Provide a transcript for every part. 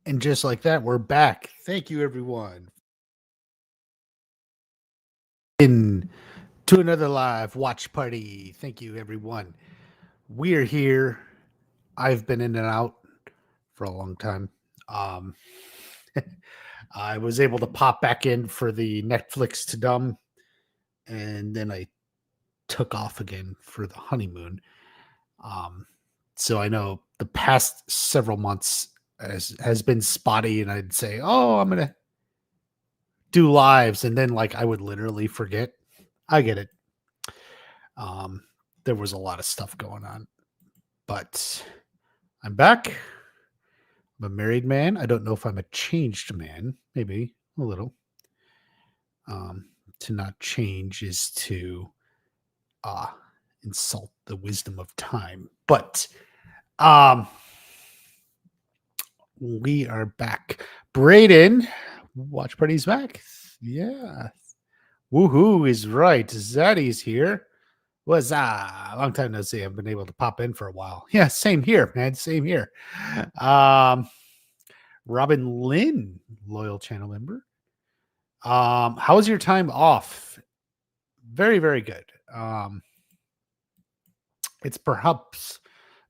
And just like that, we're back. Thank you, everyone, in to another live watch party. Thank you, everyone. We're here. I've been in and out for a long time. Um, I was able to pop back in for the Netflix to dumb, and then I took off again for the honeymoon. Um, so I know the past several months has been spotty, and I'd say, "Oh, I'm gonna do lives," and then like I would literally forget. I get it. Um, there was a lot of stuff going on, but I'm back. I'm a married man. I don't know if I'm a changed man. Maybe a little. To not change is to uh insult the wisdom of time. But um we are back. Braden, watch party's back. Yeah. Woohoo is right. Zaddy's here. Was long time no see. I've been able to pop in for a while. Yeah, same here, man. Same here. Robin Lynn, loyal channel member. How was your time off? Very, very good. It's perhaps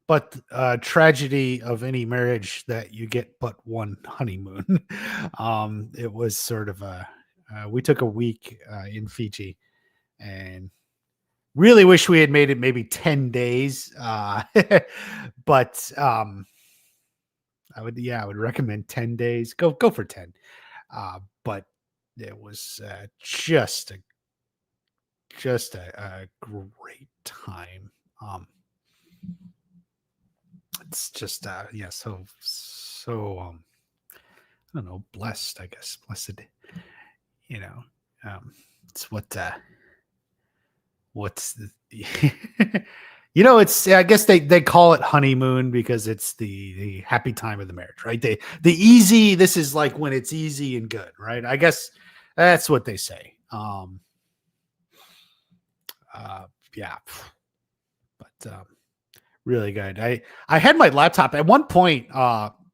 but tragedy of any marriage that you get but one honeymoon. It was sort of a we took a week in Fiji and really wish we had made it maybe 10 days. But I would recommend 10 days. Go for 10. But it was just a great time. It's just I don't know, blessed, I guess. Blessed, you know. It's what's the it's I guess they call it honeymoon because it's the happy time of the marriage, right? The easy, this is like when it's easy and good, right? I guess that's what they say. Yeah. But really good. I had my laptop at one point,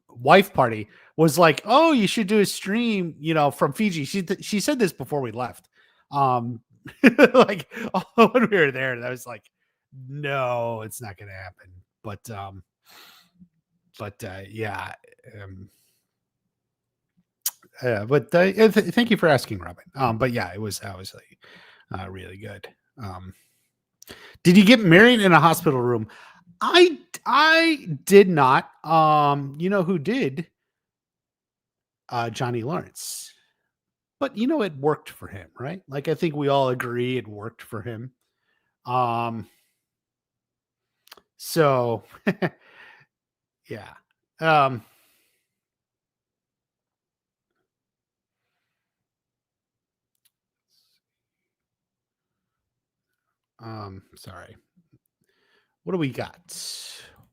wife party was like, "Oh, you should do a stream, from Fiji." She said this before we left. Like when we were there, and I was like, "No, it's not going to happen." But yeah. But thank you for asking, Robin. But yeah, it was obviously really good. Did you get married in a hospital room? I did not. You know who did? Johnny Lawrence. But it worked for him, right? Like I think we all agree it worked for him. So yeah. Sorry. What do we got?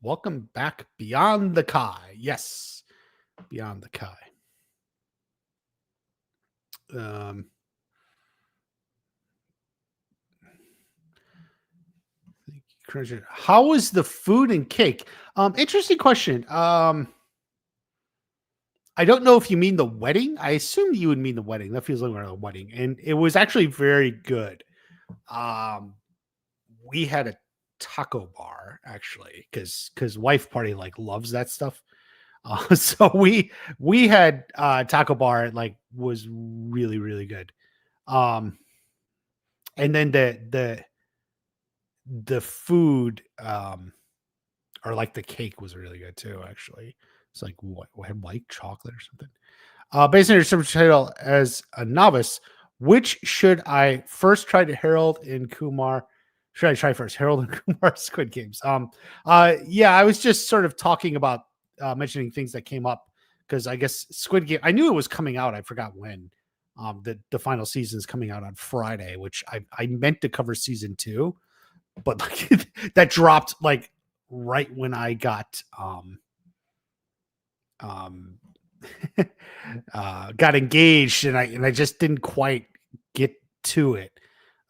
Welcome back, Beyond the Kai. Yes, Beyond the Kai. How was the food and cake? Interesting question. I don't know if you mean the wedding. I assume you would mean the wedding. That feels like a wedding, and it was actually very good. We had a taco bar actually because wife party like loves that stuff. So we had taco bar. It like was really really good. And then the food or like the cake was really good too. Actually, it's like what had white chocolate or something. Based on your title as a novice, which should I first try to Harold and Kumar? Should I try first Harold and Kumar Squid Games? Yeah, I was just sort of talking about mentioning things that came up because I guess Squid Game. I knew it was coming out. I forgot when. The final season is coming out on Friday, which I meant to cover season 2, but like that dropped like right when I got got engaged, and I just didn't quite get to it.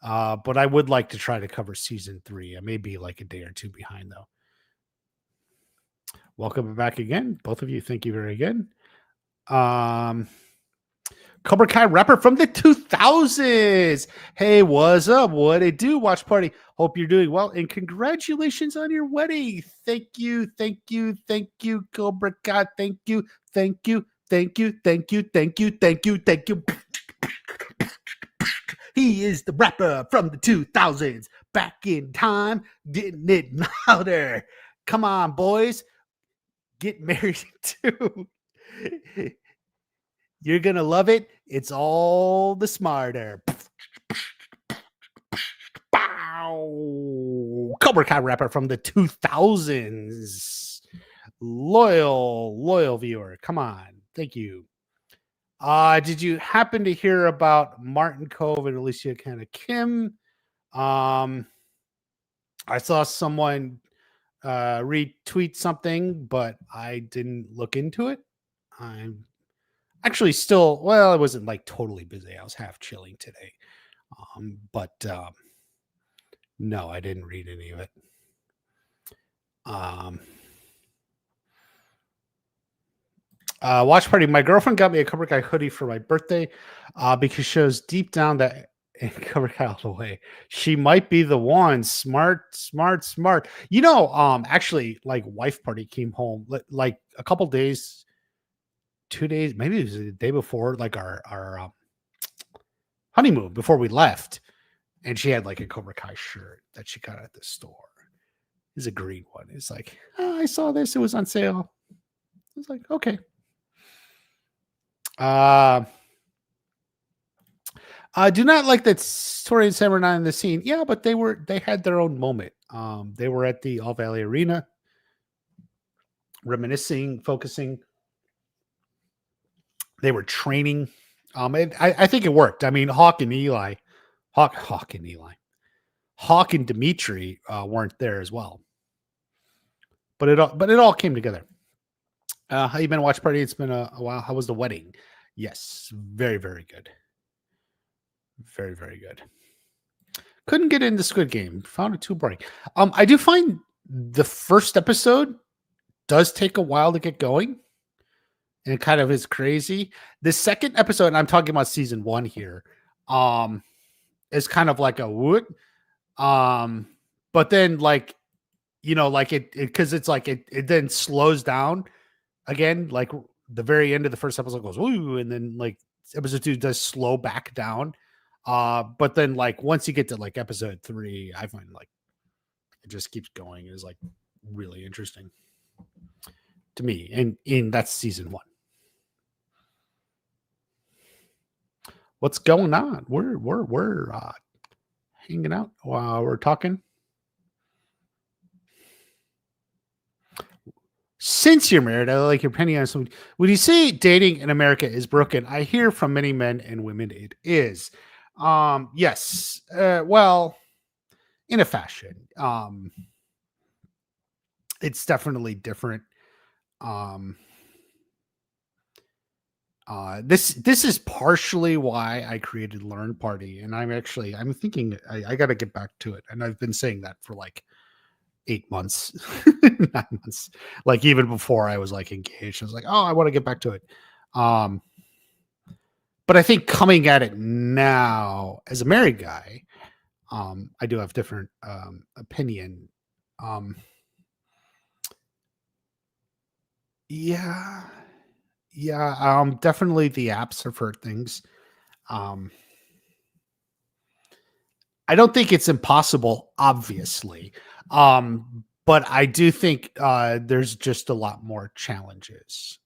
But I would like to try to cover season 3. I may be like a day or 2 behind though. Welcome back again, both of you. Thank you very again. Um, Cobra Kai rapper from the 2000s. Hey, what's up? What it do? Watch party. Hope you're doing well, and congratulations on your wedding. Thank you, thank you, thank you, Cobra Kai. Thank you, thank you, thank you, thank you, thank you, thank you, thank you. He is the rapper from the 2000s, back in time, getting it louder. Come on, boys, get married too. You're gonna love it. It's all the smarter. Bow. Cobra Kai rapper from the 2000s. Loyal viewer. Come on. Thank you. Did you happen to hear about Martin Cove and Alicia Kana Kim? I saw someone retweet something, but I didn't look into it. I'm actually still, well, I wasn't like totally busy. I was half chilling today. But no, I didn't read any of it. Watch party. My girlfriend got me a Cobra Kai hoodie for my birthday because she shows deep down that Cobra Kai all the way. She might be the one. Smart. You know, actually, like wife party came home like a couple days, 2 days, maybe it was the day before, like our honeymoon before we left, and she had like a Cobra Kai shirt that she got at the store. It's a green one. It's like, oh, I saw this. It was on sale. I was like, okay. I do not like that Tori and Sam are not in the scene. Yeah, but they had their own moment. They were at the All Valley Arena, reminiscing, focusing. They were training. I think it worked. I mean, Hawk and Dimitri weren't there as well. But it all came together. How you been, watch party? It's been a while. How was the wedding? Yes, very, very good. Very, very good. Couldn't get into Squid Game. Found it too boring. I do find the first episode does take a while to get going, and it kind of is crazy. The second episode, and I'm talking about season 1 here, is kind of like a woot. But then like, you know, like it because it's like it then slows down again. Like the very end of the first episode goes woo, and then like episode 2 does slow back down. But then like once you get to like episode 3, I find like it just keeps going. It's like really interesting to me, and that's season 1. What's going on? We're hanging out while we're talking. Since you're married, I like your opinion on something. Would you say dating in America is broken? I hear from many men and women it is. Yes. Well, in a fashion. It's definitely different. This is partially why I created Learn Party, and I'm thinking I got to get back to it, and I've been saying that for like 8 months, 9 months, like even before I was like engaged. I was like, oh, I want to get back to it. But I think coming at it now as a married guy, I do have different opinion. Yeah. Definitely the apps have hurt things. I don't think it's impossible, obviously. But I do think there's just a lot more challenges.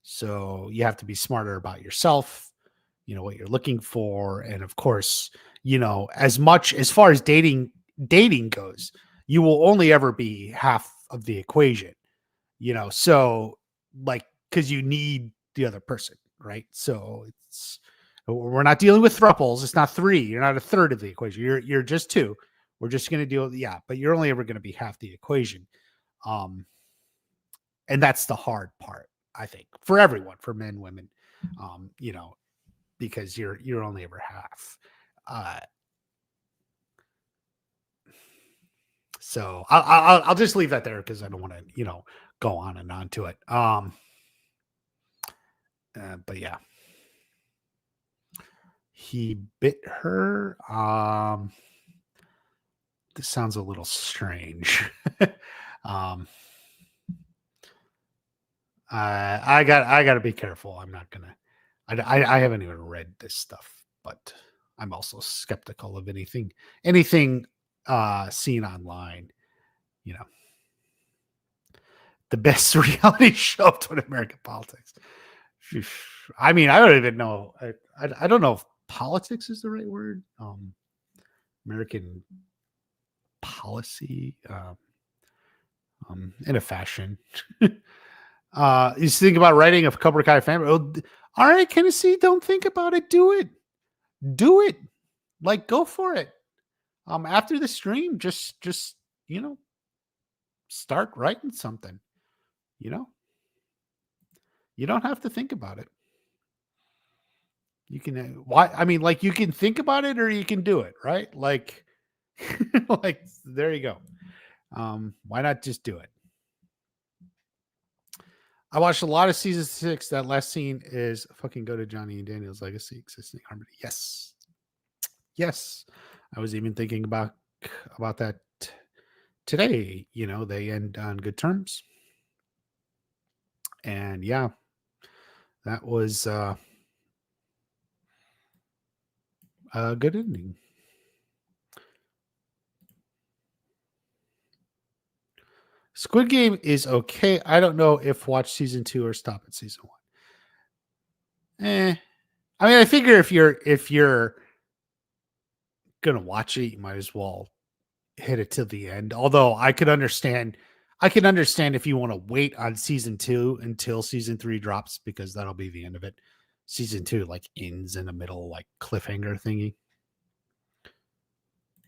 So you have to be smarter about yourself, you know, what you're looking for. And of course, you know, as far as dating goes, you will only ever be half of the equation, you know, so like, because you need the other person, right? So we're not dealing with thruples. It's not 3. You're not a third of the equation. You're just 2. We're just going to deal with, but you're only ever going to be half the equation. And that's the hard part, I think, for everyone, for men, women, you know, because you're only ever half. So I'll just leave that there because I don't want to, you know, go on and on to it. But yeah, he bit her. This sounds a little strange. um, I got to be careful. I'm not gonna. I haven't even read this stuff, but I'm also skeptical of anything seen online. You know, the best reality show to American politics. I mean, I don't even know. I don't know if politics is the right word. American policy, in a fashion. You think about writing a Cobra Kai family. Oh, all right, Tennessee, don't think about it. Do it. Do it. Like, go for it. After the stream, just start writing something. You don't have to think about it. You can like you can think about it or you can do it, right? Like like there you go. Why not just do it? I watched a lot of season 6. That last scene is fucking go to Johnny and Daniel's legacy, existing harmony. Yes. I was even thinking about that today. They end on good terms. And yeah, that was a good ending. Squid Game is okay. I don't know if watch season 2 or stop at season 1. I mean, I figure if you're gonna watch it, you might as well hit it to the end. Although I can understand if you want to wait on season 2 until season 3 drops, because that'll be the end of it. Season 2 like ends in the middle, like cliffhanger thingy.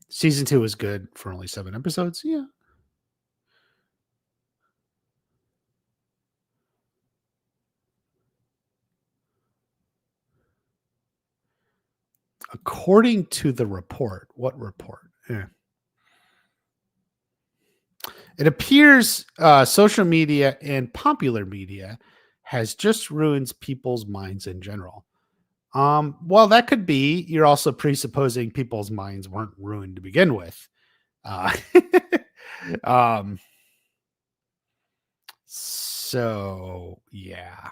Season 2 is good for only 7 episodes. Yeah. According to the report. What report? Yeah. It appears social media and popular media has just ruined people's minds in general. Well, that could be. You're also presupposing people's minds weren't ruined to begin with. So yeah.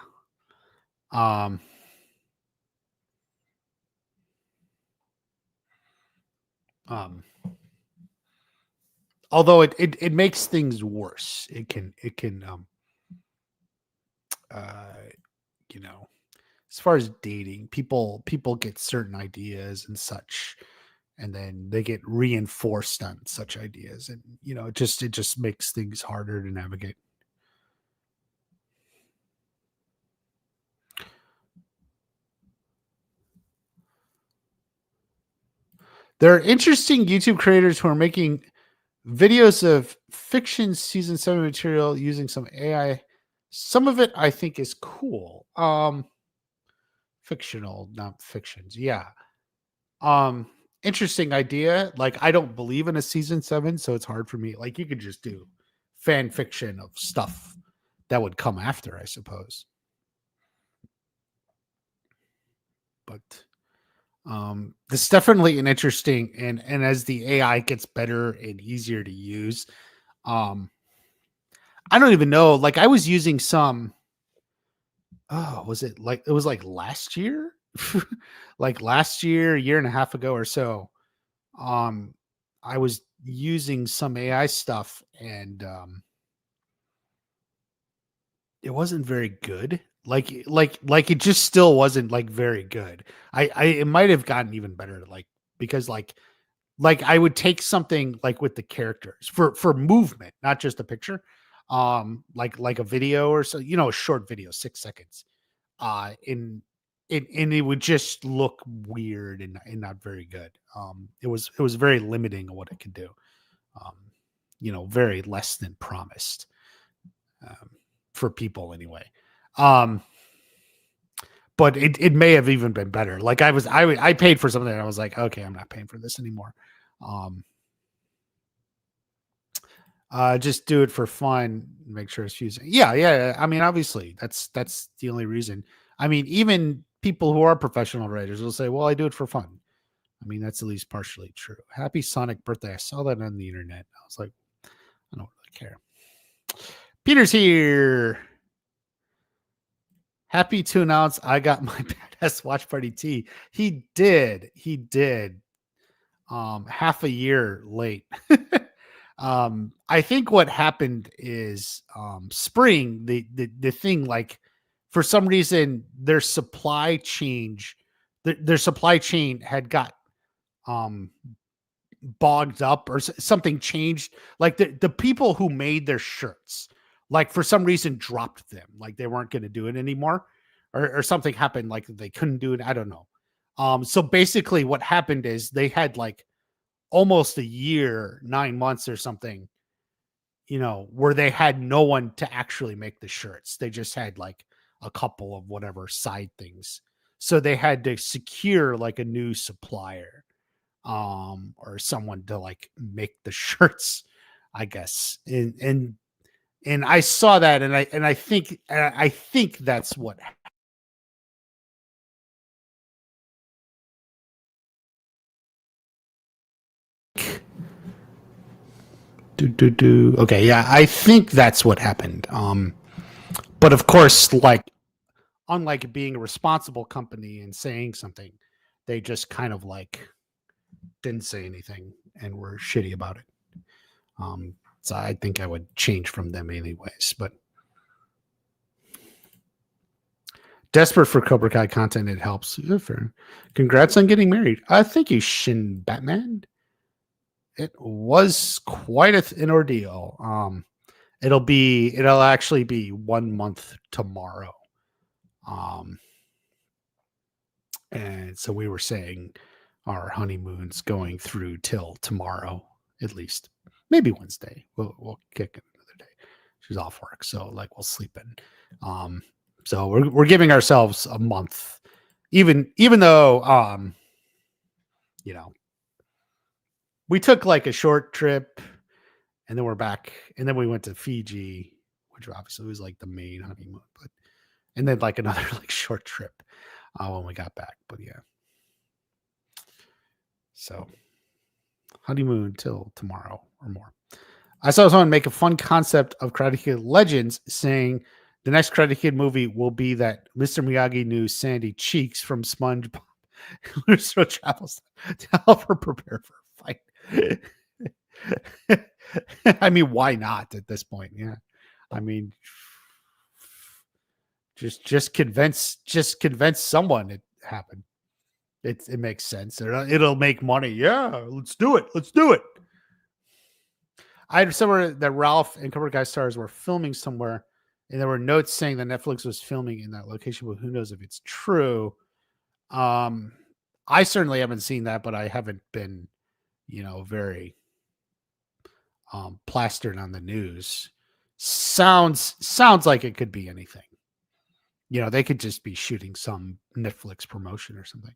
Although it makes things worse. It can as far as dating, people get certain ideas and such, and then they get reinforced on such ideas, and it just makes things harder to navigate. There are interesting YouTube creators who are making videos of fiction season 7 material using some AI. Some of it I think is cool. Fictional, not fictions. Yeah. Interesting idea. Like, I don't believe in a season 7, so it's hard for me. Like, you could just do fan fiction of stuff that would come after, I suppose. But this is definitely an interesting, and as the AI gets better and easier to use, I don't even know. Like, I was using some. Oh, was it like last year? Like last year, a year and a half ago or so. I was using some AI stuff, and it wasn't very good. Like it just still wasn't like very good. It might have gotten even better, like, because like I would take something like with the characters for movement, not just a picture, like a video or so, a short video, 6 seconds, and it would just look weird and not very good. It was very limiting on what it could do. Very less than promised, for people anyway. But it may have even been better. Like, I paid for something and I was like, okay, I'm not paying for this anymore. Just do it for fun. Make sure it's fusing. Yeah. I mean, obviously, that's the only reason. I mean, even people who are professional writers will say, "Well, I do it for fun." I mean, that's at least partially true. Happy Sonic birthday! I saw that on the internet. I was like, I don't really care. Peter's here. Happy to announce I got my badass watch party tee. He did. He did. Half a year late. I think what happened is spring, the thing, like, for some reason their supply chain had got um bogged up, or something changed. Like the people who made their shirts, like, for some reason dropped them, like they weren't going to do it anymore, or something happened, like they couldn't do it. I don't know. So basically what happened is they had like almost a year, 9 months or something, where they had no one to actually make the shirts. They just had like a couple of whatever side things. So they had to secure like a new supplier, or someone to like make the shirts, I guess. And I saw that, and I think that's what. Okay, yeah, I think that's what happened. But of course, like, unlike being a responsible company and saying something, they just kind of like didn't say anything and were shitty about it. So I think I would change from them anyways. But desperate for Cobra Kai content, it helps. Congrats on getting married. Thank you, Shin Batman. It was quite an ordeal. It'll actually be 1 month tomorrow. And so we were saying our honeymoon's going through till tomorrow, at least, maybe Wednesday. We'll kick it another day. She's off work, so like we'll sleep in. So we're giving ourselves a month, even though we took like a short trip, and then we're back, and then we went to Fiji, which obviously was like the main honeymoon, and then like another like short trip when we got back. But yeah, so honeymoon till tomorrow or more. I saw someone make a fun concept of Karate Kid Legends, saying the next Karate Kid movie will be that Mr. Miyagi knew Sandy Cheeks from SpongeBob. So travels to help her prepare for a fight. I mean, why not at this point? Yeah, I mean, just convince someone it happened. It makes sense. It'll make money. Yeah, let's do it. I heard somewhere that Ralph and Cobra Kai stars were filming somewhere, and there were notes saying that Netflix was filming in that location, but who knows if it's true. I certainly haven't seen that, but I haven't been, very plastered on the news. Sounds like it could be anything. They could just be shooting some Netflix promotion or something.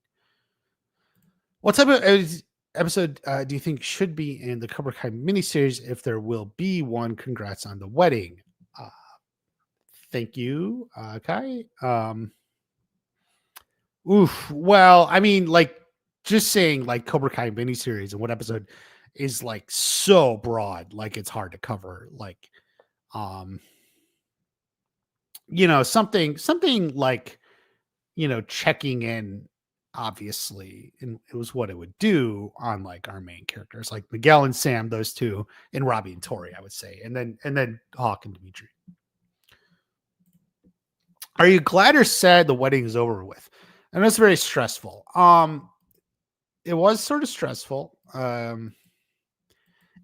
What type of episode do you think should be in the Cobra Kai miniseries? If there will be one, congrats on the wedding. Thank you, Kai. Well, I mean, like, just saying like Cobra Kai miniseries and what episode is like so broad, like it's hard to cover. Like, something like, checking in, obviously, and it was what it would do on like our main characters, like Miguel and Sam, those two, and Robbie and Tori, I would say, and then Hawk and Dimitri. Are you glad or sad the wedding is over with? And it's very stressful. It was sort of stressful.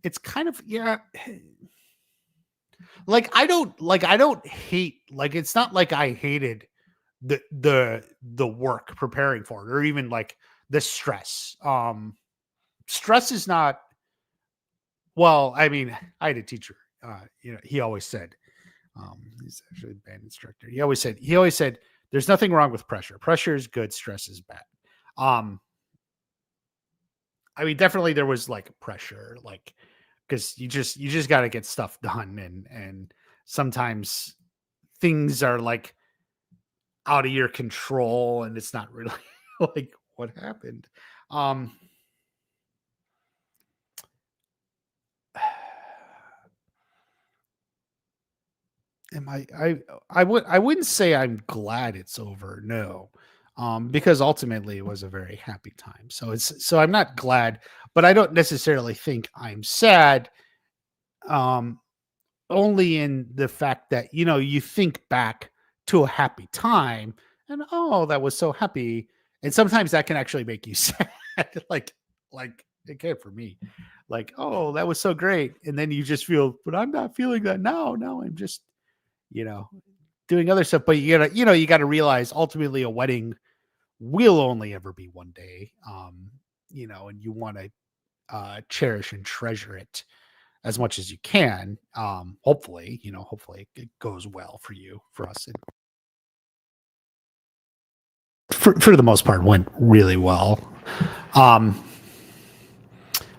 It's kind of, yeah. Like I don't hate, like, it's not like I hated the work preparing for it, or even like the stress. Stress is not, well, I mean, I had a teacher, he always said, he's actually a band instructor. He always said, there's nothing wrong with pressure. Pressure is good. Stress is bad. I mean, definitely there was like pressure, like because you just got to get stuff done, and sometimes things are like out of your control, and it's not really like what happened. Um, am I wouldn't say I'm glad it's over. No. Because ultimately it was a very happy time. So I'm not glad, but I don't necessarily think I'm sad. Um, only in the fact that, you think back to a happy time and, oh, that was so happy. And sometimes that can actually make you sad. like it can for me. Like, oh, that was so great. And then you just feel, but I'm not feeling that now. No, I'm just, you know, doing other stuff. But you gotta realize ultimately a wedding will only ever be one day. And you want to cherish and treasure it as much as you can. Hopefully it goes well for you, for us. And for the most part, went really well.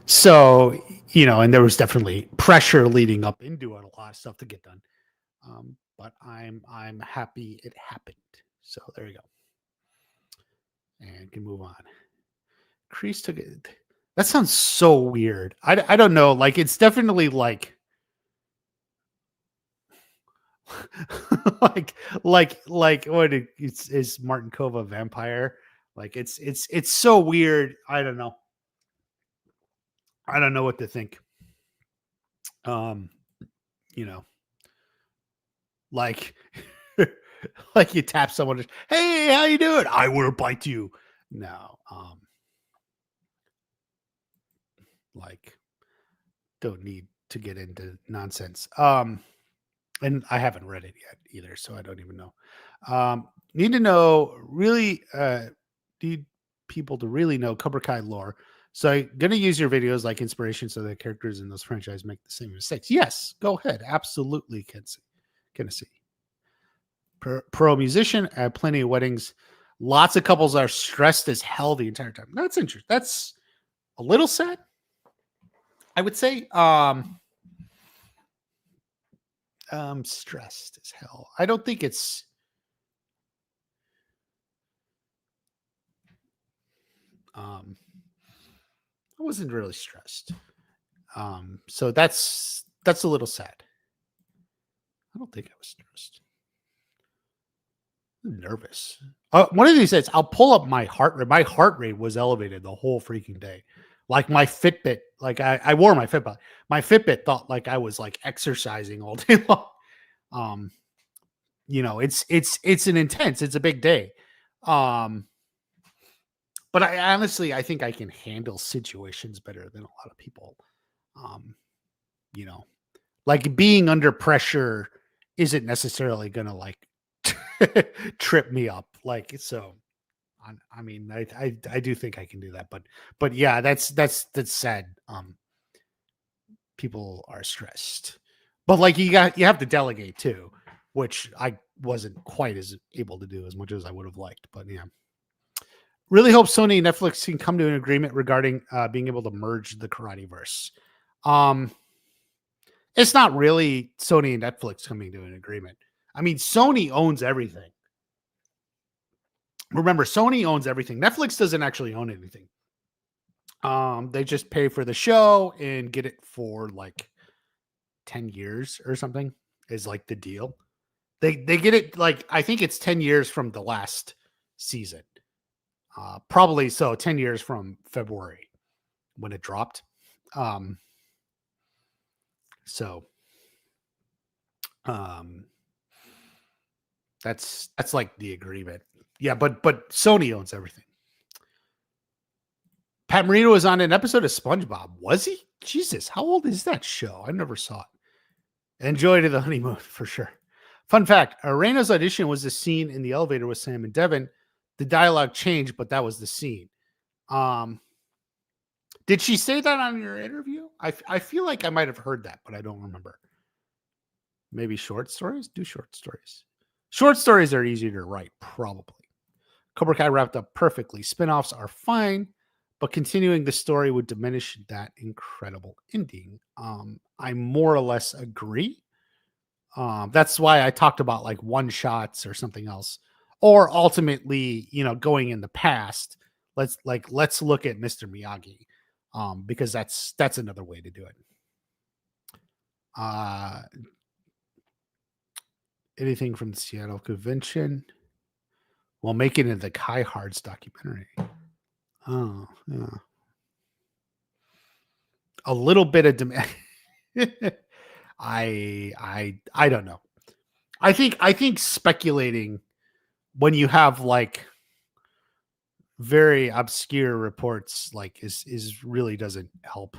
So, and there was definitely pressure leading up into it, a lot of stuff to get done. But I'm happy it happened. So there you go. And can move on. Crease took it. That sounds so weird. I don't know. Like, it's definitely like like what is Martin Kova vampire? Like it's so weird. I don't know. I don't know what to think. Um, you know, like like you tap someone, hey, how you doing? I will bite you. No, like don't need to get into nonsense. And I haven't read it yet either, so I don't even know. Need to know really need people to really know Cobra Kai lore. So I'm gonna use your videos like inspiration so that characters in those franchises make the same mistakes. Yes, go ahead. Absolutely can see. Pro musician at plenty of weddings. Lots of couples are stressed as hell the entire time. That's interesting. That's a little sad, I would say. Stressed as hell. I don't think it's I wasn't really stressed. So that's a little sad. I don't think I was stressed. I'm nervous. One of these days I'll pull up my heart rate. My heart rate was elevated the whole freaking day. Like my Fitbit, like I wore my Fitbit. My Fitbit thought like I was like exercising all day long. It's an intense, it's a big day. But I honestly, I think I can handle situations better than a lot of people. You know, like being under pressure isn't necessarily going to like trip me up. Like, so I mean, I do think I can do that, but yeah, that's sad. People are stressed, but like you have to delegate too, which I wasn't quite as able to do as much as I would have liked, but yeah. Really hope Sony and Netflix can come to an agreement regarding being able to merge the Karate-verse. It's not really Sony and Netflix coming to an agreement. I mean, Sony owns everything. Remember, Sony owns everything. Netflix doesn't actually own anything. They just pay for the show and get it for like 10 years or something is like the deal. They get it like, I think it's 10 years from the last season. Probably so 10 years from February when it dropped. That's like the agreement. Yeah, but Sony owns everything. Pat Morita was on an episode of SpongeBob. Was he? Jesus, how old is that show? I never saw it. Enjoy to the honeymoon for sure. Fun fact, Reina's audition was the scene in the elevator with Sam and Devin. The dialogue changed, but that was the scene. Did she say that on your interview? I feel like I might have heard that, but I don't remember. Maybe short stories? Do short stories. Short stories are easier to write, probably. Cobra Kai wrapped up perfectly. Spinoffs are fine, but continuing the story would diminish that incredible ending. I more or less agree. That's why I talked about like one shots or something else, or ultimately, going in the past. Let's look at Mr. Miyagi, because that's another way to do it. Uh, anything from the Seattle convention? Well, making it the Kai Hards documentary. Oh, yeah. A little bit of I don't know. I think speculating when you have like very obscure reports like is really doesn't help.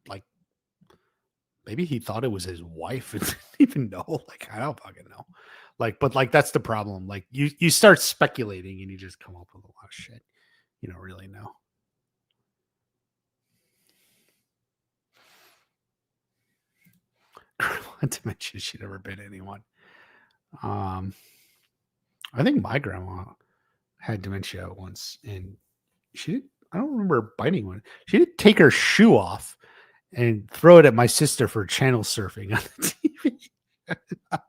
Like maybe he thought it was his wife and didn't even know. Like I don't fucking know. But that's the problem. Like you start speculating and you just come up with a lot of shit. You don't really know. Not to mention she'd never been anyone. I think my grandma had dementia once, and she did. I don't remember biting one. She did take her shoe off and throw it at my sister for channel surfing on the TV. I don't know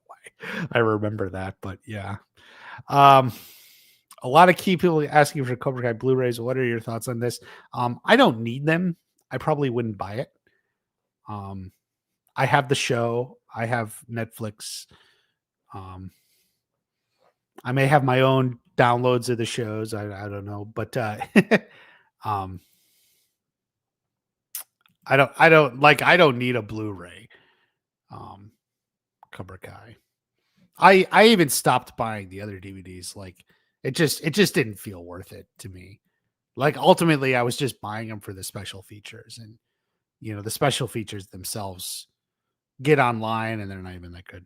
why I remember that, but yeah. Um, a lot of key people asking for Cobra Kai Blu-rays. What are your thoughts on this? I don't need them. I probably wouldn't buy it. I have the show. I have Netflix. I may have my own downloads of the shows. I don't know, but um, I don't need a Blu-ray. Cobra Kai. I even stopped buying the other DVDs. Like it just didn't feel worth it to me. Like ultimately, I was just buying them for the special features, and the special features themselves get online, and they're not even that good.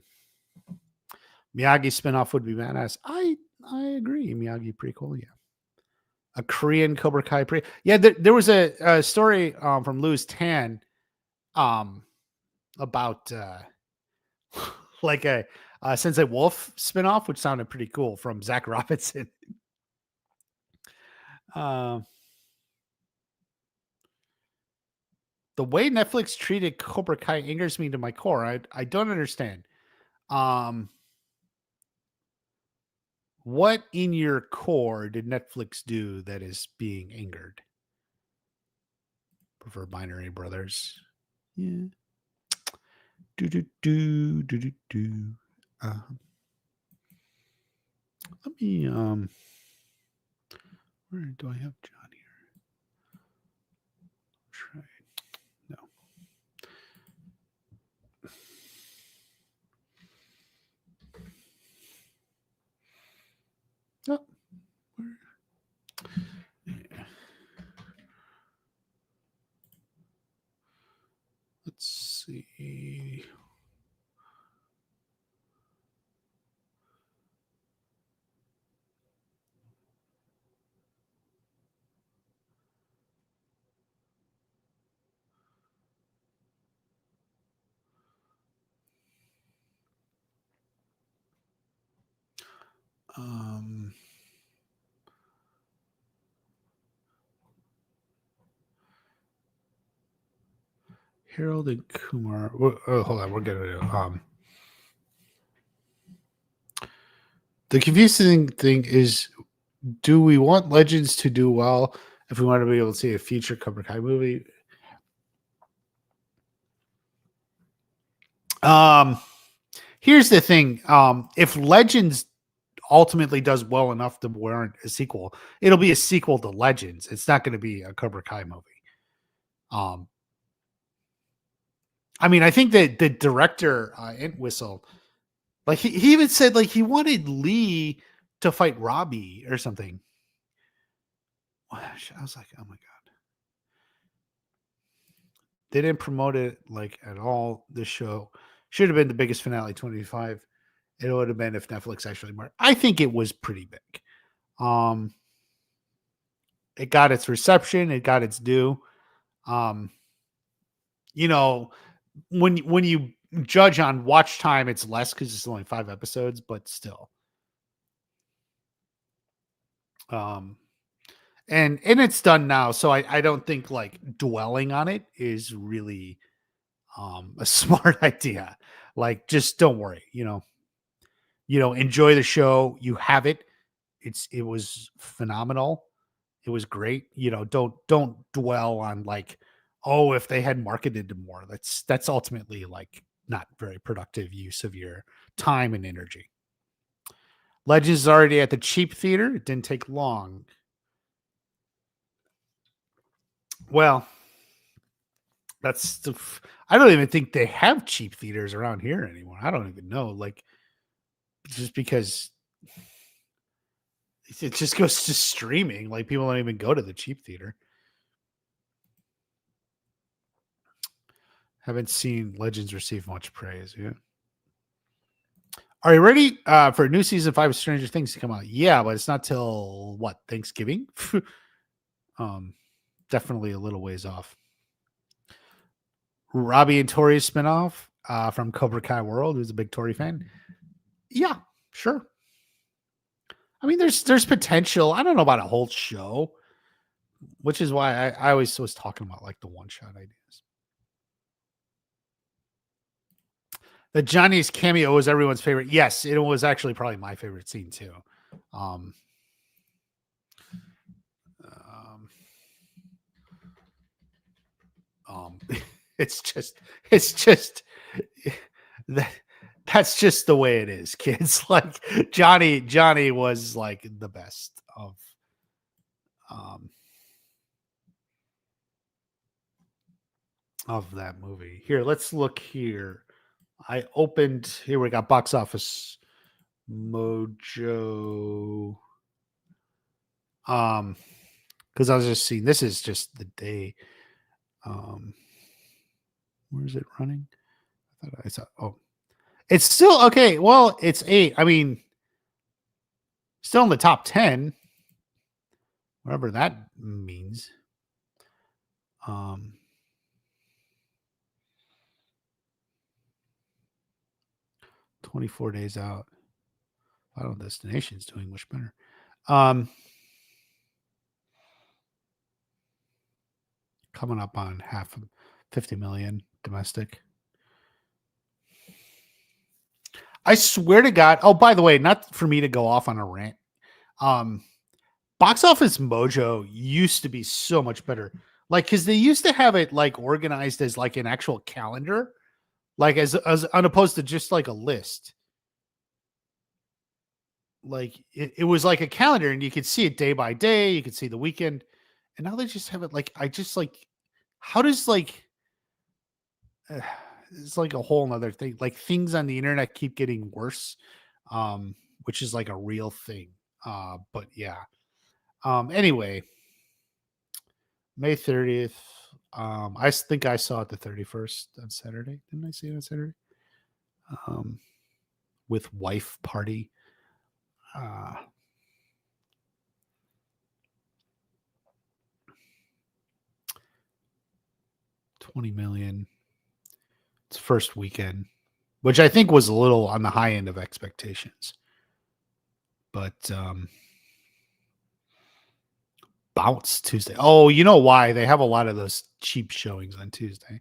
Miyagi spinoff would be badass. I agree. Miyagi prequel, yeah. A Korean Cobra Kai Yeah, there was a story from Louis Tan about like a Sensei Wolf spinoff, which sounded pretty cool from Zach Robinson. The way Netflix treated Cobra Kai angers me to my core. I don't understand. What in your core did Netflix do that is being angered? Prefer Binary Brothers. Yeah. Do do do do do do. Let me where do I have John here? Try no. Oh, where? Yeah. Let's see. Harold and Kumar. Oh, hold on, we're gonna the confusing thing is, do we want Legends to do well if we want to be able to see a future Cobra Kai movie? Here's the thing. If Legends ultimately does well enough to warrant a sequel, it'll be a sequel to Legends. It's not going to be a Cobra Kai movie. I mean, I think that the director, Entwistle, like he even said like he wanted Lee to fight Robbie or something. I was like, oh my god. They didn't promote it like at all. This show should have been the biggest finale 25. It would have been if Netflix actually marked. I think it was pretty big. It got its reception, it got its due. You know, when you judge on watch time, it's less because it's only 5 episodes, but still. And it's done now, so I don't think like dwelling on it is really a smart idea. Like, just don't worry, enjoy the show. You have it. It was phenomenal. It was great. Don't dwell on like, oh, if they had marketed more. That's ultimately like not very productive use of your time and energy. Legends is already at the cheap theater. It didn't take long. Well, I don't even think they have cheap theaters around here anymore. I don't even know. Like, just because it just goes to streaming. Like, people don't even go to the cheap theater. Haven't seen Legends receive much praise. Yeah. Are you ready for a new season 5 of Stranger Things to come out? Yeah, but it's not till what, Thanksgiving? Definitely a little ways off. Robbie and Tori's spinoff from Cobra Kai World, who's a big Tori fan. Yeah, sure. I mean, there's potential. I don't know about a whole show, which is why I always was talking about like the one shot ideas. The Johnny's cameo was everyone's favorite. Yes, it was actually probably my favorite scene too. Um, um, it's just that that's just the way it is, kids. Like, Johnny was like the best of that movie. Here, let's look here. Here we got Box Office Mojo. Because I was just seeing, this is just the day. Where is it running? I thought I saw. It's still okay. Well, it's 8. I mean, still in the top 10, whatever that means. 24 days out. Final Destination's doing much better. Coming up on 50 million domestic. I swear to God. Oh, by the way, not for me to go off on a rant. Box Office Mojo used to be so much better. Like, because they used to have it like organized as like an actual calendar, like as unopposed to just like a list. Like, it was like a calendar, and you could see it day by day. You could see the weekend, and now they just have it like, I just like, how does like it's like a whole nother thing. Like, things on the internet keep getting worse, which is like a real thing. But yeah. Anyway, May 30th. I think I saw it the 31st on Saturday. Didn't I see it on Saturday? With wife party. 20 million. It's first weekend, which I think was a little on the high end of expectations. But Bounce Tuesday. Oh, you know why? They have a lot of those cheap showings on Tuesday.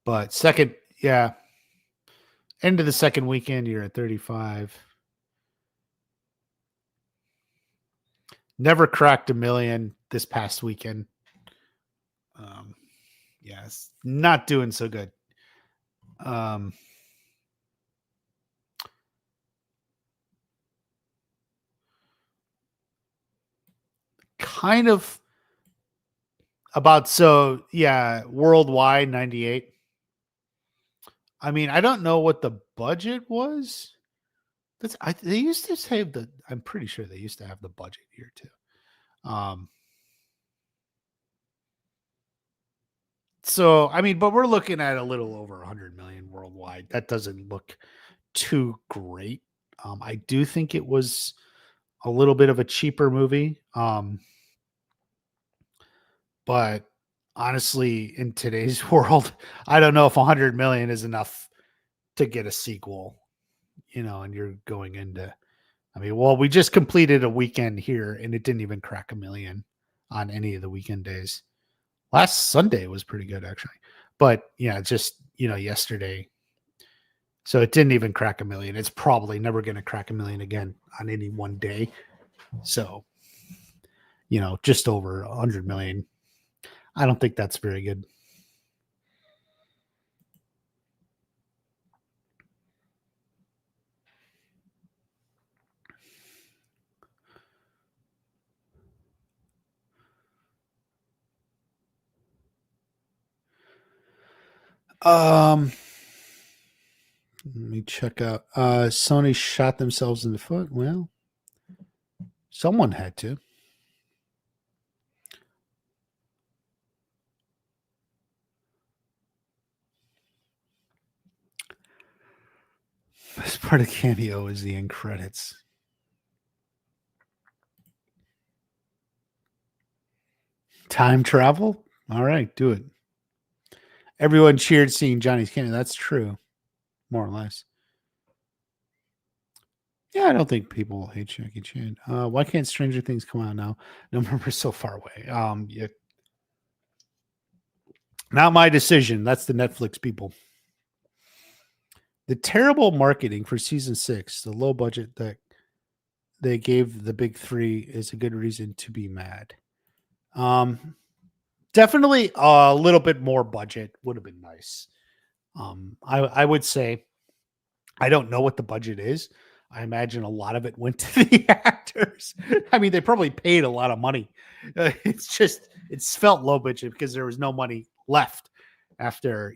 But second, yeah. End of the second weekend, you're at 35. Never cracked 1 million this past weekend. Yes, not doing so good. Kind of about, so yeah, worldwide 98. I mean, I don't know what the budget was. They used to say I'm pretty sure they used to have the budget here too. So, I mean, but we're looking at a little over 100 million worldwide. That doesn't look too great. I do think it was a little bit of a cheaper movie. But honestly, in today's world, I don't know if 100 million is enough to get a sequel, and you're going into, I mean, well, we just completed a weekend here and it didn't even crack a million on any of the weekend days. Last Sunday was pretty good, actually. But yeah, just, yesterday. So it didn't even crack a million. It's probably never going to crack a million again on any one day. So, just over 100 million. I don't think that's very good. Let me check out. Sony shot themselves in the foot. Well, someone had to. Best part of Cameo is the end credits. Time travel? All right, do it. Everyone cheered seeing Johnny's cameo. That's true, more or less. Yeah, I don't think people hate Jackie Chan. Why can't Stranger Things come out now? November's so far away. Yeah. Not my decision. That's the Netflix people. The terrible marketing for season 6, the low budget that they gave the big three is a good reason to be mad. Definitely a little bit more budget would have been nice. I would say, I don't know what the budget is. I imagine a lot of it went to the actors. I mean, they probably paid a lot of money. It's felt low budget because there was no money left after,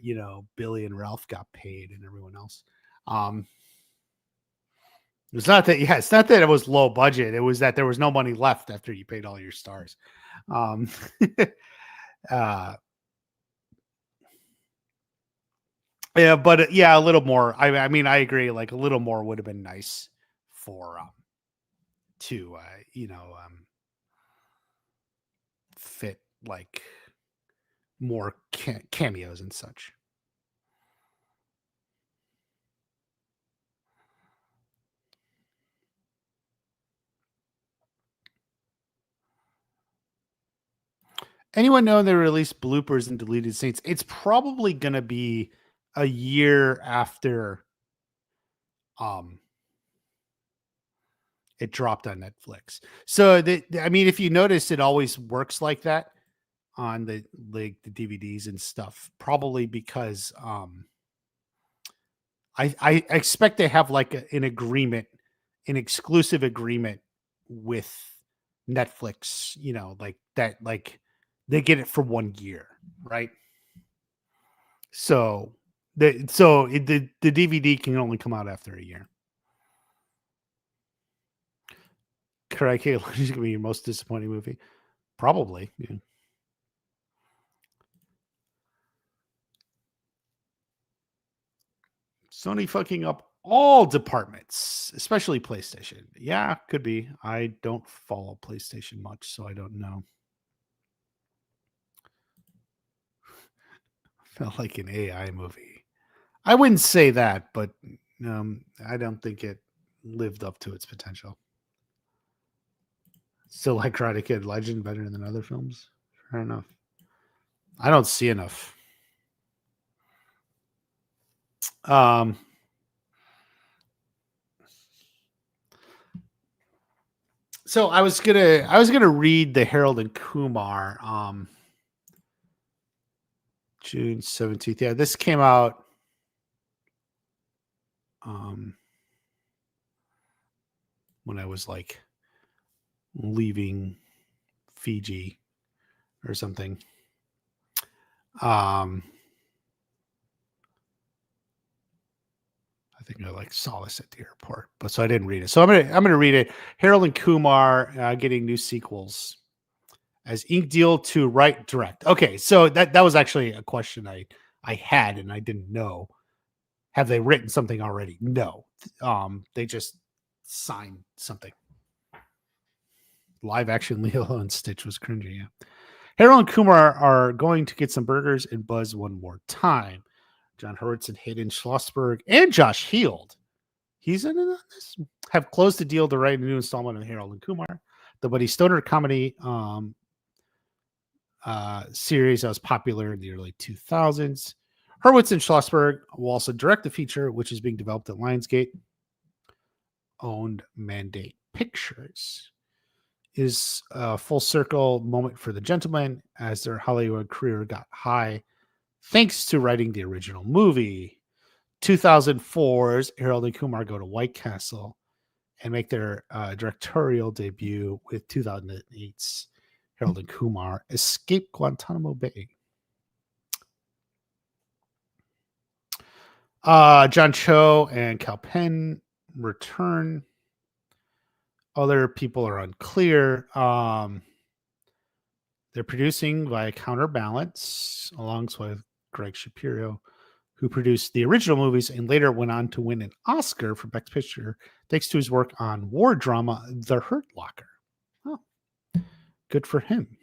Billy and Ralph got paid and everyone else. It's not that it was low budget. It was that there was no money left after you paid all your stars. Yeah, but yeah, a little more. I mean, I agree. Like a little more would have been nice for to fit like more cameos and such. Anyone know they released bloopers and deleted scenes? It's probably going to be a year after it dropped on Netflix. So I mean, if you notice, it always works like that on the DVDs and stuff. Probably because I expect they have like an agreement, an exclusive agreement with Netflix. Like that, like they get it for 1 year, right? So the DVD can only come out after a year. Karate Kid is going to be your most disappointing movie, probably. Yeah. Sony fucking up all departments, especially PlayStation. Yeah, could be. I don't follow PlayStation much, so I don't know. Felt like an AI movie. I wouldn't say that, but I don't think it lived up to its potential. Still like Karate Kid Legend better than other films. Fair enough. I don't see enough. So I was gonna read the Harold and Kumar June 17th. Yeah, this came out when I was like leaving Fiji or something. I think I like saw this at the airport, but so I didn't read it. So I'm gonna read it. Harold and Kumar getting new sequels as ink deal to write direct. Okay, so that was actually a question I had and I didn't know. Have they written something already? No. They just signed something. Live action Lilo and Stitch was cringy. Yeah. Harold and Kumar are going to get some burgers and buzz one more time. John Hurwitz and Hayden Schlossberg and Josh Heald, he's in on this, have closed the deal to write a new installment of Harold and Kumar, the buddy stoner comedy series that was popular in the early 2000s. Hurwitz and Schlossberg will also direct the feature, which is being developed at Lionsgate owned Mandate Pictures. Is a full circle moment for the gentleman as their Hollywood career got high thanks to writing the original movie. 2004's Harold and Kumar go to White Castle and make their directorial debut with 2008's Harold and Kumar Escape Guantanamo Bay. John Cho and Kal Penn return. Other people are unclear. They're producing via Counterbalance alongside Greg Shapiro, who produced the original movies and later went on to win an Oscar for Best Picture thanks to his work on war drama The Hurt Locker. Oh, good for him.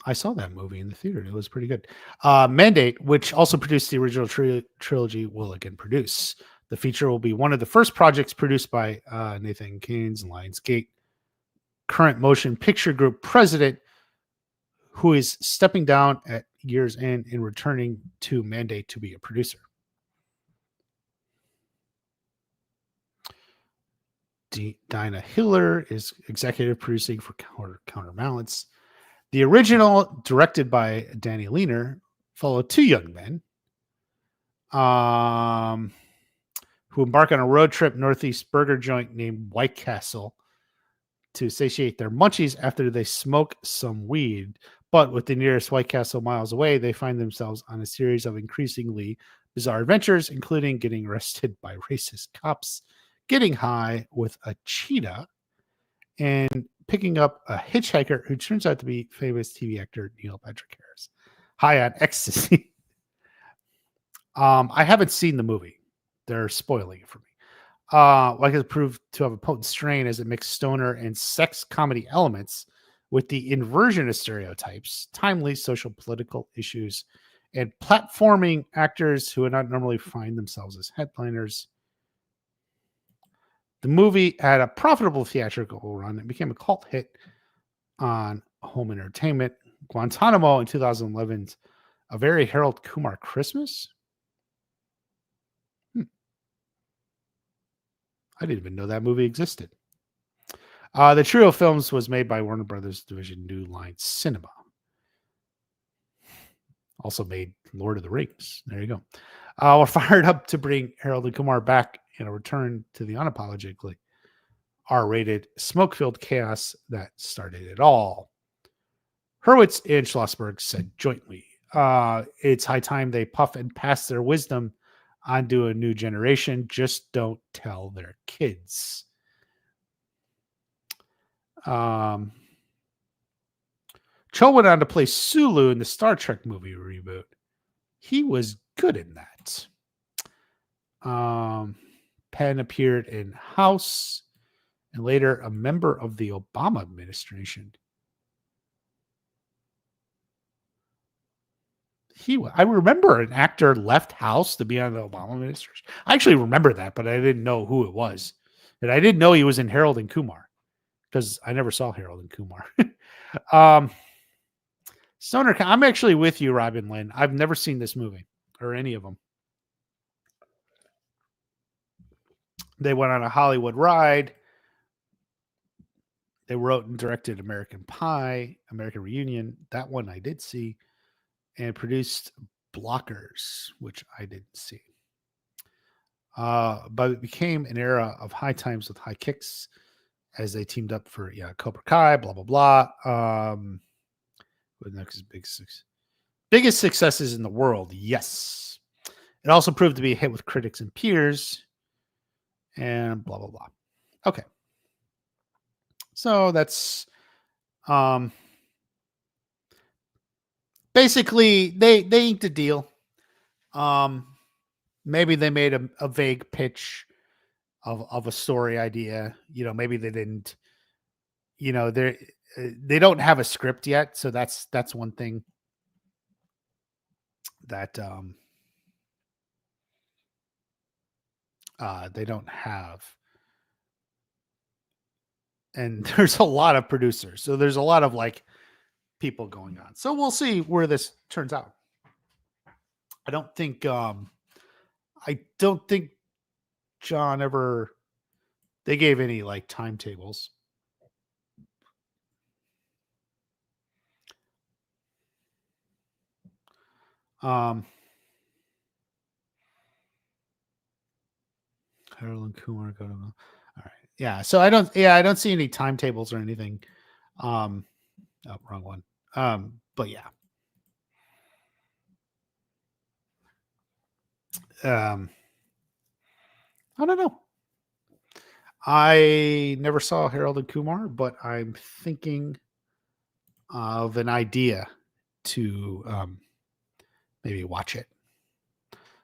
I saw that movie in the theater. It was pretty good. Mandate, which also produced the original trilogy, will again produce. The feature will be one of the first projects produced by Nathan Keynes and Lionsgate, current Motion Picture Group president, who is stepping down at year's end and returning to Mandate to be a producer. Dinah Hiller is executive producing for Counterbalance. The original, directed by Danny Leaner, followed two young men who embark on a road trip northeast burger joint named White Castle to satiate their munchies after they smoke some weed. But with the nearest White Castle miles away, they find themselves on a series of increasingly bizarre adventures, including getting arrested by racist cops, getting high with a cheetah, and picking up a hitchhiker who turns out to be famous TV actor Neil Patrick Harris, high on ecstasy. I haven't seen the movie. They're spoiling it for me. Like it proved to have a potent strain as it mixed stoner and sex comedy elements with the inversion of stereotypes, timely social political issues, and platforming actors who would not normally find themselves as headliners. The movie had a profitable theatrical run and became a cult hit on home entertainment. Guantanamo in 2011's A Very Harold Kumar Christmas. I didn't even know that movie existed. The trio of films was made by Warner Brothers division New Line Cinema. Also made Lord of the Rings. There you go. We're fired up to bring Harold and Kumar back in a return to the unapologetically R-rated smoke-filled chaos that started it all. Hurwitz and Schlossberg said jointly, it's high time they puff and pass their wisdom onto a new generation. Just don't tell their kids. Cho went on to play Sulu in the Star Trek movie reboot. He was good in that. Penn appeared in House and later a member of the Obama administration. I remember an actor left House to be on the Obama administration. I actually remember that, but I didn't know who it was. And I didn't know he was in Harold and Kumar because I never saw Harold and Kumar. Stoner, I'm actually with you, Robin Lynn. I've never seen this movie or any of them. They went on a Hollywood ride. They wrote and directed American Pie, American Reunion. That one I did see. And produced Blockers, which I didn't see. But it became an era of high times with high kicks as they teamed up for Cobra Kai, blah, blah, blah. Next biggest successes in the world, yes. It also proved to be a hit with critics and peers, and blah, blah, blah. Okay. So that's basically they inked a deal. Maybe they made a vague pitch of a story idea. Maybe they didn't. they don't have a script yet, so that's one thing that they don't have. And there's a lot of producers, so there's a lot of like people going on. So we'll see where this turns out. I don't think John ever they gave any like timetables. Harold and Kumar go to all right. Yeah, so I don't see any timetables or anything. Oh, wrong one. But yeah. I don't know. I never saw Harold and Kumar, but I'm thinking of an idea to maybe watch it.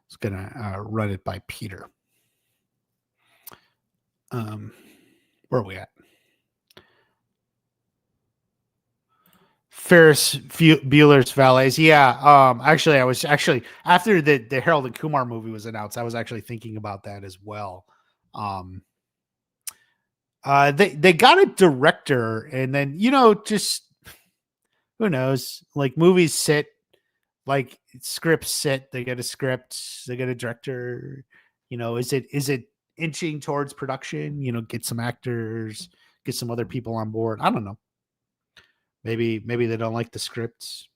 It's gonna run it by Peter. Where are we at? Ferris Bueller's Valets. Yeah. Actually, I was after the Harold and Kumar movie was announced, I was actually thinking about that as well. They got a director, and then just who knows? Like movies sit, like scripts sit. They get a script, they get a director. Is it inching towards production? Get some actors, get some other people on board. I don't know. Maybe they don't like the scripts.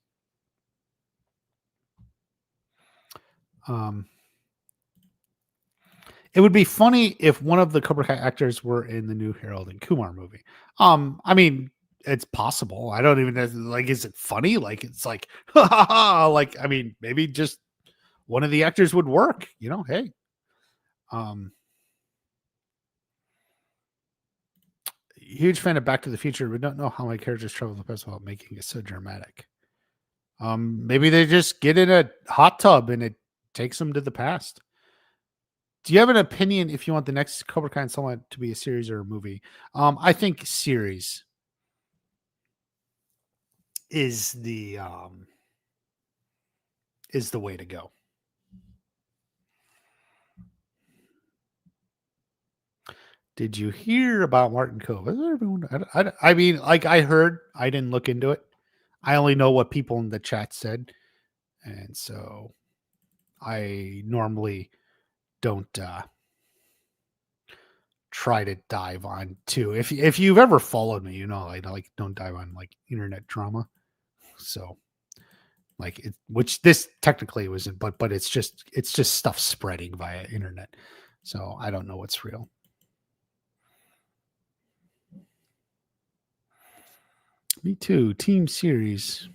It would be funny if one of the Cobra Kai actors were in the new Harold and Kumar movie. I mean, it's possible. I don't even know, like, is it funny? Like, it's like, like, I mean, maybe just one of the actors would work, hey. Huge fan of Back to the Future. We don't know how my characters travel the past without making it so dramatic. Maybe they just get in a hot tub and it takes them to the past. Do you have an opinion if you want the next Cobra Kai installment to be a series or a movie? I think series is the way to go. Did you hear about Martin Cove? I mean, like I heard, I didn't look into it. I only know what people in the chat said. And so I normally don't try to dive on too. If you've ever followed me, I like don't dive on like internet drama. So like which this technically wasn't, but it's just stuff spreading via internet. So I don't know what's real. Me too. Team series.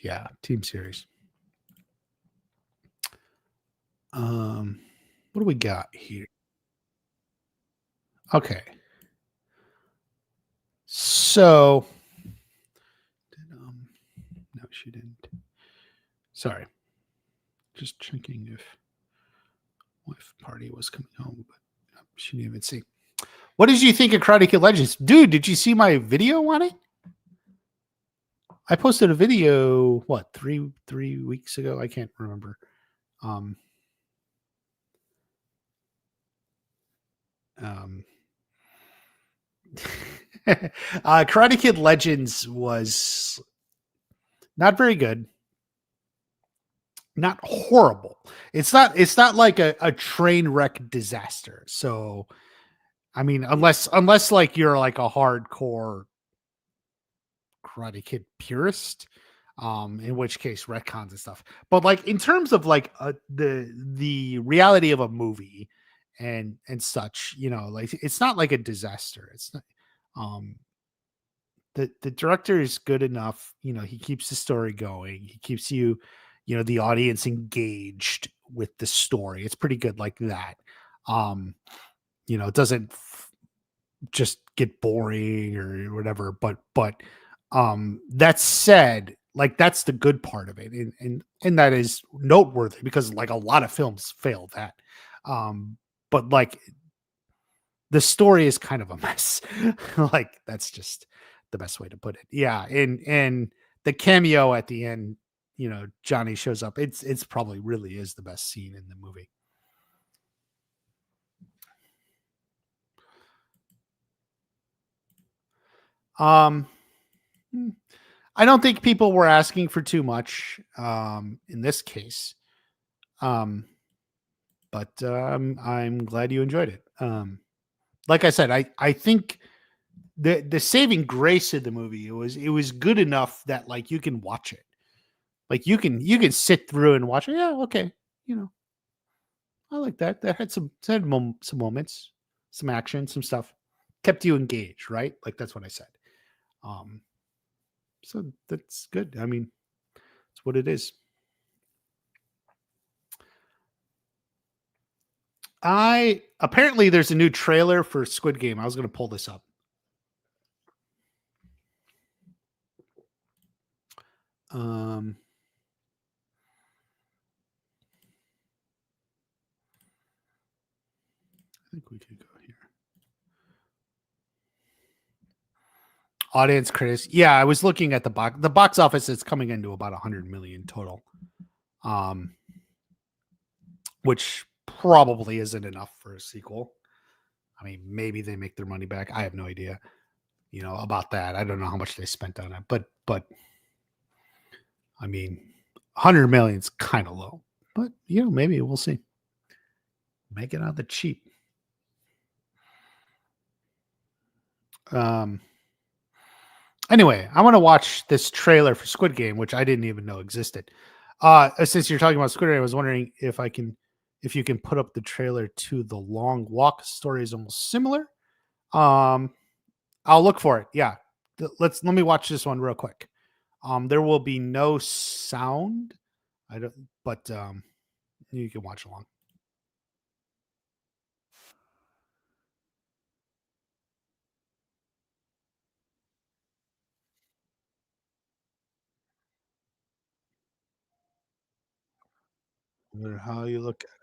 Yeah, team series. What do we got here? Okay. So no, she didn't. Sorry. Just checking if wife party was coming home, but she didn't even see. What did you think of Karate Kid Legends? Dude, did you see my video on it? I posted a video, what, three weeks ago? I can't remember. Karate Kid Legends was not very good. Not horrible. It's not like a train wreck disaster. So, I mean, unless like you're like a hardcore Karate Kid purist, in which case retcons and stuff. But like in terms of like the reality of a movie and such, like it's not like a disaster. It's not. The director is good enough. He keeps the story going. He keeps you, the audience engaged with the story. It's pretty good like that. It doesn't just get boring or whatever. But that said, like that's the good part of it, and that is noteworthy because like a lot of films fail that. Um, but like the story is kind of a mess. Like that's just the best way to put it. Yeah, and the cameo at the end, Johnny shows up. It's probably really is the best scene in the movie. Um, hmm, I don't think people were asking for too much in this case. Um, but I'm glad you enjoyed it. Like I said, I think the saving grace of the movie, it was good enough that like you can watch it. Like you can sit through and watch it. Yeah, okay. You know, I like that. That had some moments, some action, some stuff. Kept you engaged, right? Like that's what I said. Um, so that's good. I mean, it's what it is. I apparently there's a new trailer for Squid Game. I was gonna pull this up. Um, I think we could go here. Audience critics. Yeah, I was looking at the box office. It's coming into about 100 million total. Um, which probably isn't enough for a sequel. I mean, maybe they make their money back. I have no idea, about that. I don't know how much they spent on it, but I mean, 100 million is kind of low. But maybe we'll see. Make it on the cheap. Um. Anyway, I want to watch this trailer for Squid Game, which I didn't even know existed. Since you're talking about Squid Game, I was wondering if you can put up the trailer to The Long Walk. Story is almost similar. Um, I'll look for it. Yeah. Let me watch this one real quick. There will be no sound. I don't but you can watch along. No matter how you look at it.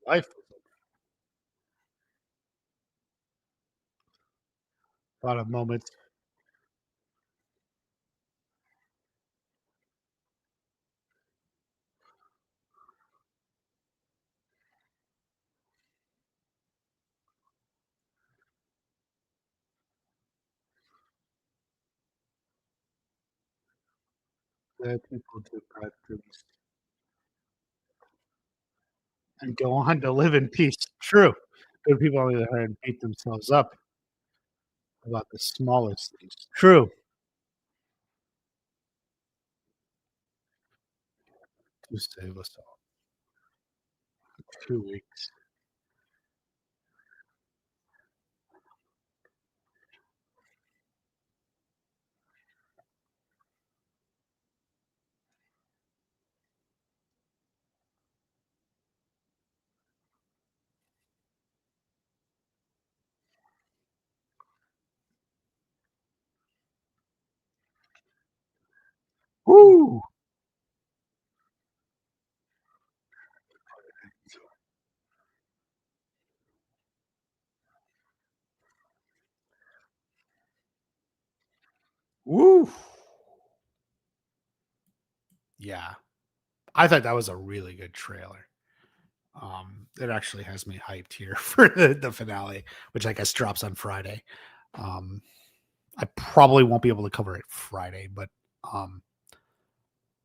Life is a lot of moments. That people do bad things and go on to live in peace. True. Good people on the other hand beat themselves up about the smallest things. True. To save us all. 2 weeks. Woo! Woo! Yeah. I thought that was a really good trailer. It actually has me hyped here for the finale, which I guess drops on Friday. Um, I probably won't be able to cover it Friday, but um,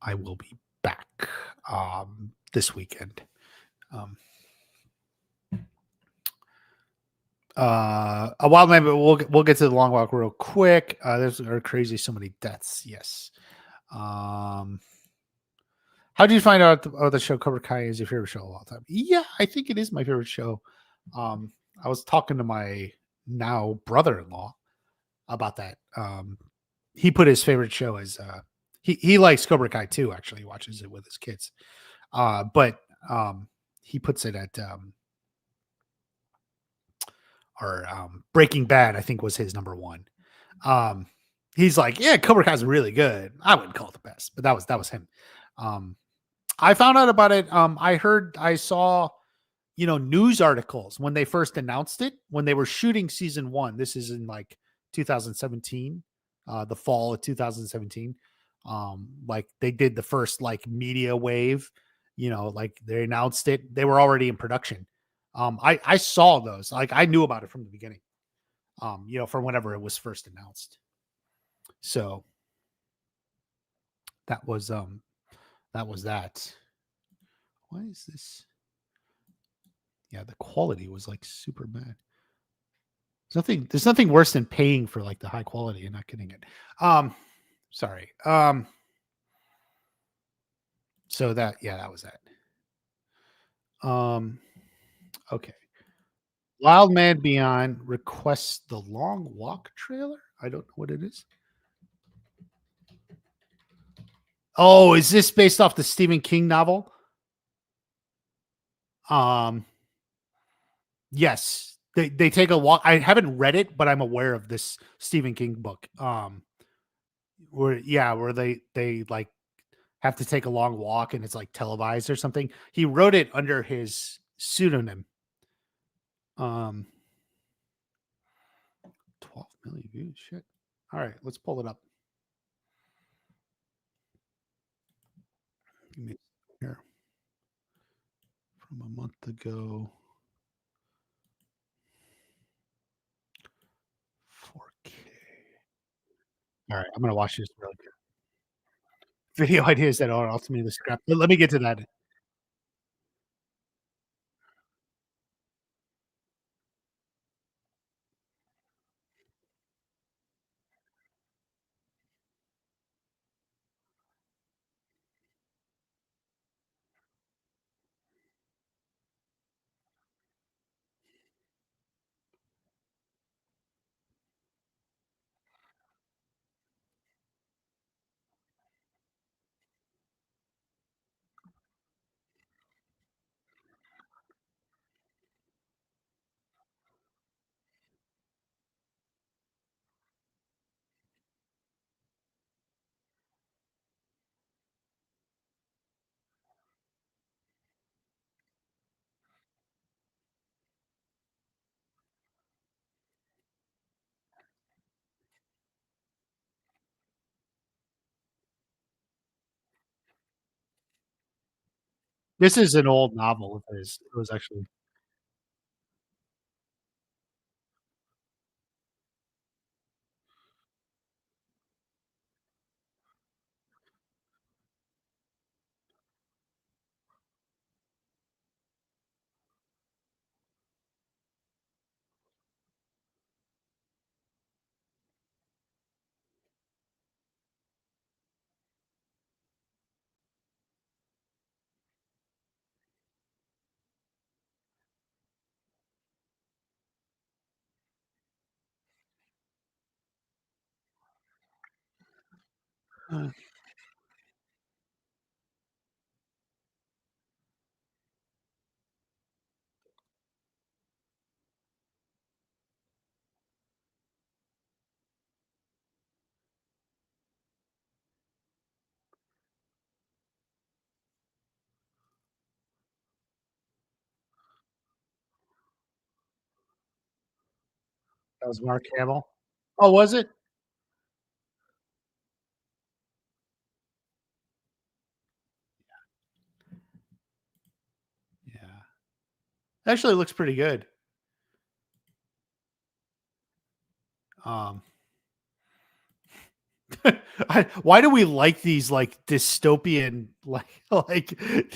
I will be back this weekend. Um, a while maybe we'll get to the long walk real quick. There's are crazy so many deaths. Yes. Um, how did you find out the show Cobra Kai is your favorite show of all time? Yeah, I think it is my favorite show. I was talking to my now brother-in-law about that. He put his favorite show as he likes Cobra Kai too. Actually, he watches it with his kids. But he puts it at or Breaking Bad. I think was his number one. Um, He's like, yeah, Cobra Kai's really good. I wouldn't call it the best, but that was him. Um, I found out about it. I saw, news articles when they first announced it, when they were shooting season one. This is in like 2017, the fall of 2017. Like they did the first like media wave, like they announced it. They were already in production. I saw those. Like I knew about it from the beginning. From whenever it was first announced. So that was that. Why is this? Yeah, the quality was like super bad. There's nothing worse than paying for like the high quality and not getting it. Um Sorry. So that was that. Um okay. Wild Man Beyond requests the Long Walk trailer. I don't know what it is. Oh, is this based off the Stephen King novel? Um Yes. They take a walk. I haven't read it, but I'm aware of this Stephen King book. Where they like have to take a long walk and it's like televised or something. He wrote it under his pseudonym. Um 12 million views. Shit. All right, let's pull it up. Give me here from a month ago. 4K. All right, I'm gonna watch this really quick. Video ideas that are ultimately the scrap. Let me get to that. This is an old novel of his. It was actually that was Mark Hamill. Oh, was it? Yeah. Actually, it looks pretty good. Um, why do we like these like dystopian like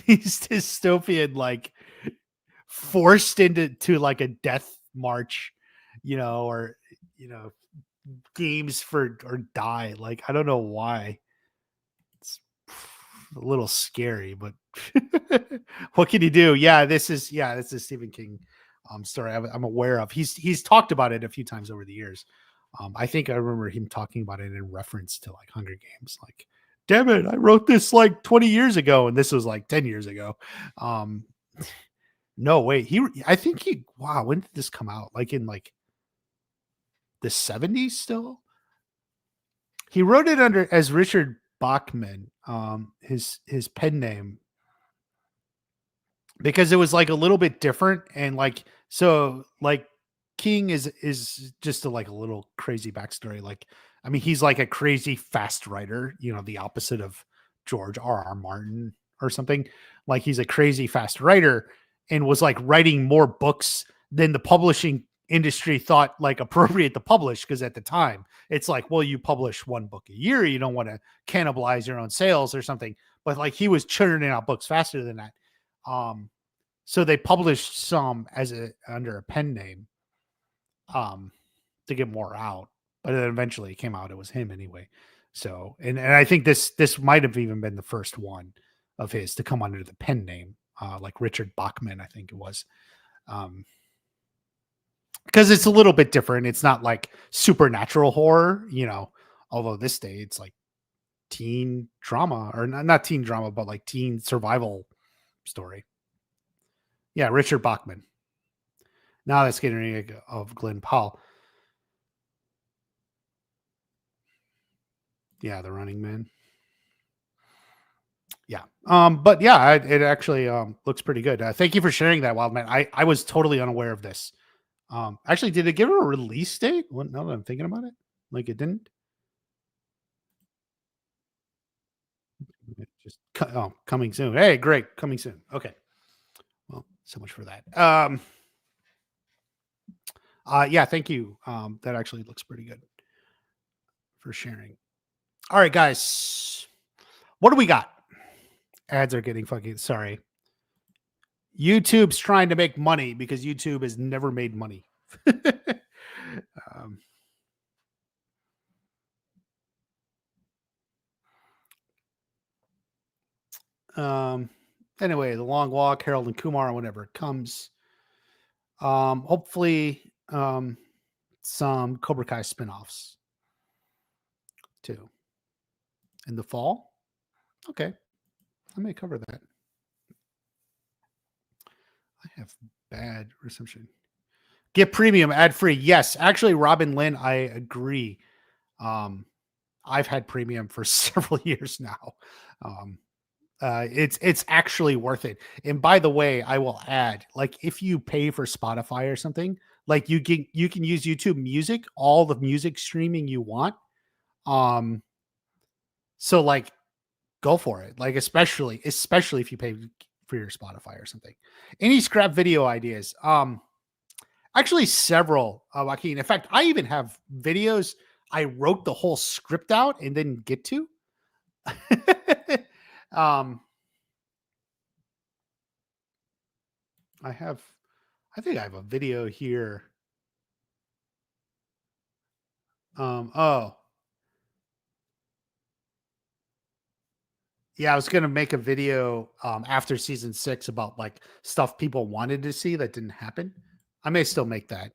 these dystopian like forced into like a death march, or you know games for or die? Like I don't know why. It's a little scary, but what can you do? This is Stephen King story I'm aware of. He's talked about it a few times over the years. I think I remember him talking about it in reference to like Hunger Games. Like, damn it, I wrote this like 20 years ago, and this was like 10 years ago. Um, no, wait, I think wow, when did this come out? Like in like the 70s still? He wrote it under as Richard Bachman, his pen name, because it was like a little bit different, and like so like King is just like a little crazy backstory. Like, I mean, he's like a crazy fast writer, the opposite of George R. R. Martin or something. Like, he's a crazy fast writer and was like writing more books than the publishing industry thought like appropriate to publish, because at the time it's like, well, you publish one book a year, you don't want to cannibalize your own sales or something. But like, he was churning out books faster than that. So they published some under a pen name, to get more out, but then eventually it came out it was him anyway. So, and I think this might have even been the first one of his to come under the pen name, like Richard Bachman, I think it was, because it's a little bit different. It's not like supernatural horror, although this day it's like teen drama, or not teen drama, but like teen survival story. Yeah, Richard Bachman. Now that's getting rid of Glenn Powell. Yeah, The Running Man. Yeah. But yeah, it actually looks pretty good. Thank you for sharing that, Wildman. I was totally unaware of this. Actually, did it give her a release date? Well, now that I'm thinking about it, like, it didn't. It just coming soon. Hey, great, coming soon. Okay. Well, so much for that. Yeah, thank you. That actually looks pretty good for sharing. All right, guys. What do we got? Ads are getting fucking sorry. YouTube's trying to make money because YouTube has never made money. Anyway, The Long Walk, Harold and Kumar, whenever it comes. Hopefully, some Cobra Kai spinoffs too in the fall. Okay, I may cover that. I have bad reception. Get premium ad free. Yes, actually, Robin Lynn, I agree. I've had premium for several years now. It's actually worth it. And by the way, I will add, like, if you pay for Spotify or something, like, you can use YouTube Music, all the music streaming you want. So like, go for it. Like, especially if you pay for your Spotify or something. Any scrap video ideas? Actually, several, Joaquin. In fact, I even have videos I wrote the whole script out and didn't get to. I think I have a video here. Oh, yeah, I was gonna make a video after season 6 about like stuff people wanted to see that didn't happen. I may still make that.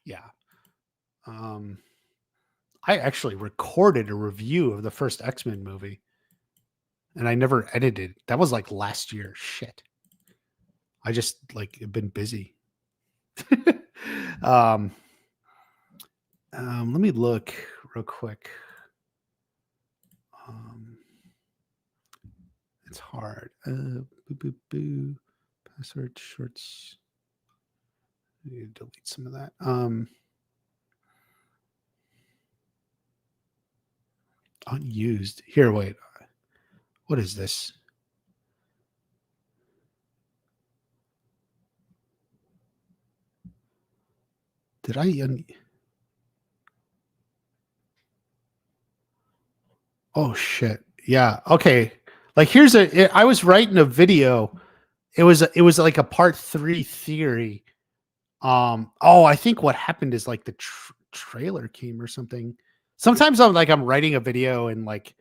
Yeah. I actually recorded a review of the first X-Men movie, and I never edited. That was like last year. Shit. I just like have been busy. Let me look real quick. It's hard. Boo, boo, boo. Password shorts. I need to delete some of that. Unused. Here, wait. What is this? Did I? Oh shit. Yeah. Okay. Like, here's I was writing a video. It was like a part 3 theory. I think what happened is like the trailer came or something. Sometimes I'm writing a video and like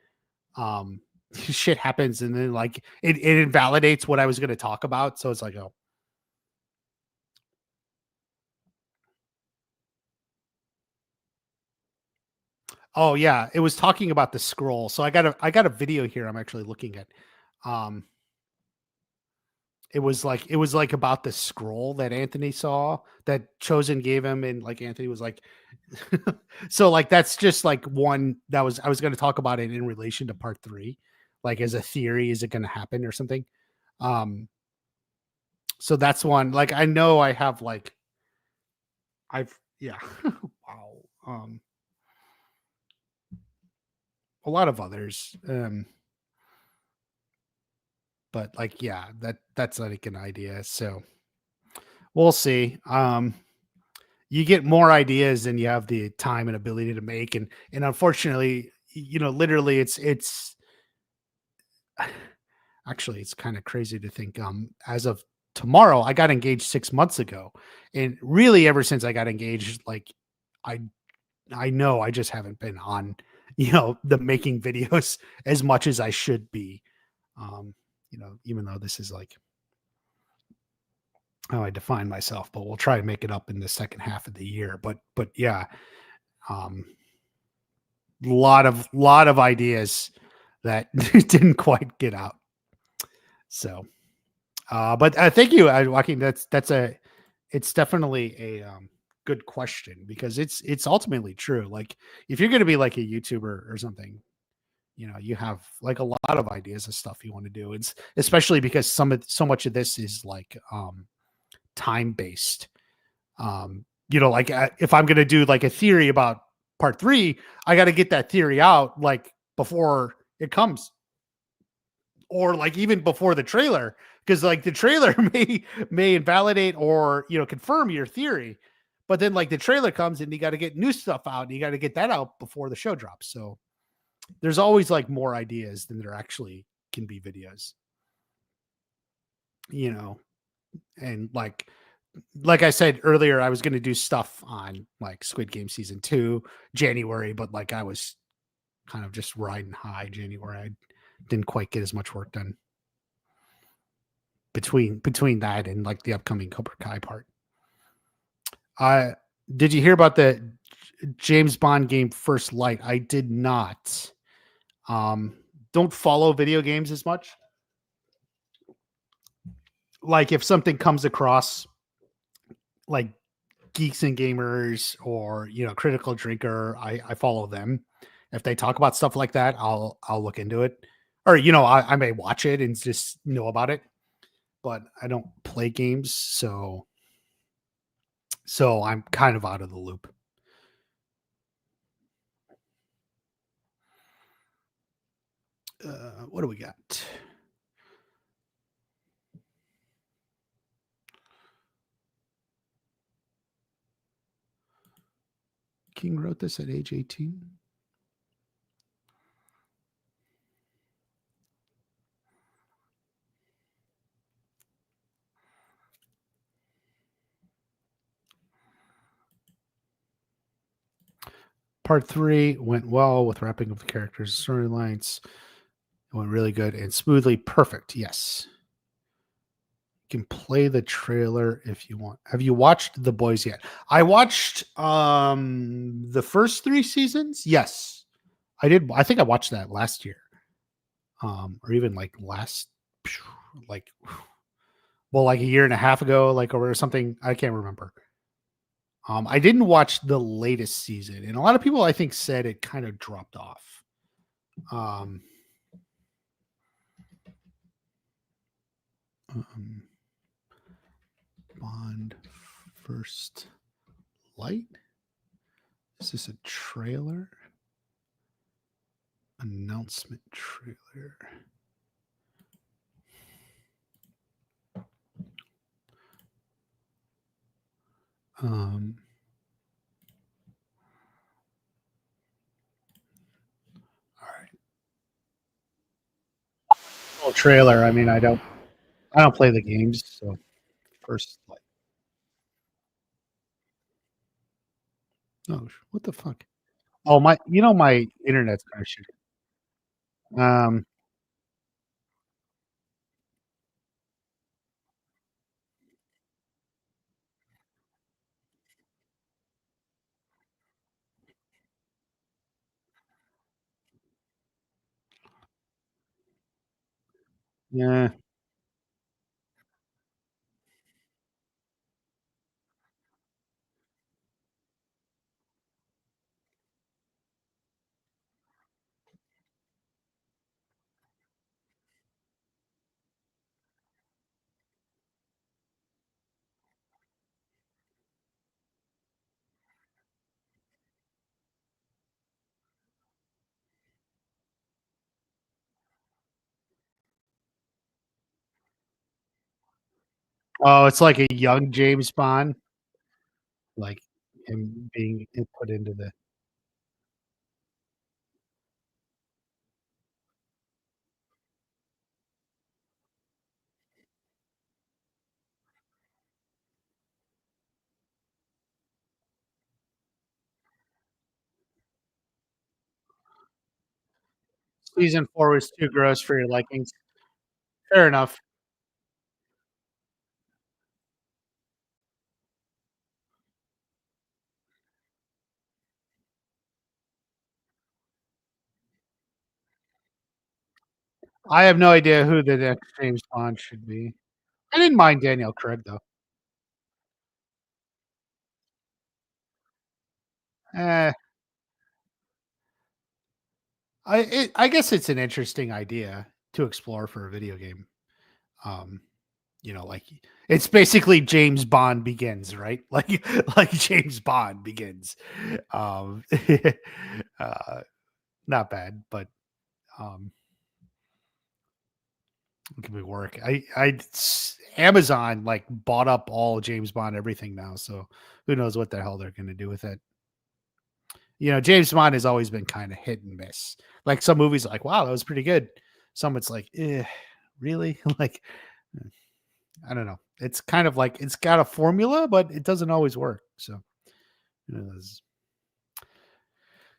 shit happens, and then like it invalidates what I was going to talk about. So it's like, oh yeah, it was talking about the scroll. So I got a video here I'm actually looking at. it was like about the scroll that Anthony saw that Chosen gave him, and like Anthony was like, so like that's just like one that was I was going to talk about it in relation to part three, like as a theory, is it going to happen or something? Um, so that's one. Like I know I have like I've yeah, wow, a lot of others, but like yeah, that's like an idea. So we'll see. You get more ideas than you have the time and ability to make, and unfortunately, literally, it's actually it's kind of crazy to think. As of tomorrow, I got engaged 6 months ago, and really, ever since I got engaged, like I I know I just haven't been on, the making videos as much as I should be. Um, even though this is like how I define myself, but we'll try to make it up in the second half of the year. But yeah, um, lot of ideas that didn't quite get out. So, but thank you, Joaquin. That's it's definitely a good question because it's ultimately true. Like if you're going to be like a YouTuber or something, you have like a lot of ideas of stuff you want to do. It's especially because so much of this is like time based. Like if I'm going to do like a theory about part three, I got to get that theory out like before it comes, or like even before the trailer, because like the trailer may invalidate or confirm your theory, but then like the trailer comes and you got to get new stuff out and you got to get that out before the show drops. So there's always like more ideas than there actually can be videos, you know, and like I said earlier, I was going to do stuff on like Squid Game season 2 January, but like I was kind of just riding high January. I didn't quite get as much work done between that and like the upcoming Cobra Kai part. I Did you hear about the James Bond game First Light? I did not. Um, don't follow video games as much. Like if something comes across like Geeks and Gamers or Critical Drinker, I follow them. If they talk about stuff like that, I'll look into it, or I may watch it and just know about it. But I don't play games, so I'm kind of out of the loop. What do we got? King wrote this at age 18. Part three went well with wrapping up the characters' storylines. It went really good and smoothly. Perfect. Yes. You can play the trailer if you want. Have you watched The Boys yet? I watched the first 3 seasons. Yes. I did. I think I watched that last year. Or even like like like a year and a half ago, like or something. I can't remember. I didn't watch the latest season, and a lot of people I think said it kind of dropped off. Um, um, Bond First Light. Is this a trailer? Announcement trailer. Um, all right. Well, trailer. I mean, I don't play the games, so First Light. Oh, what the fuck? Oh my, my internet's kind of shit. Um, yeah, Oh, it's like a young James Bond, like him being put into the season 4 was too gross for your likings. Fair enough. I have no idea who the next James Bond should be. I didn't mind Daniel Craig though. Eh, I guess it's an interesting idea to explore for a video game. Um, like it's basically James Bond Begins, right? Like James Bond Begins. Um, uh, not bad, but um, it could be work. Amazon like bought up all James Bond everything now, so who knows what the hell they're going to do with it. James Bond has always been kind of hit and miss. Like some movies, like wow, that was pretty good. Some it's like, really? Like, I don't know. It's kind of like it's got a formula, but it doesn't always work. So, you know,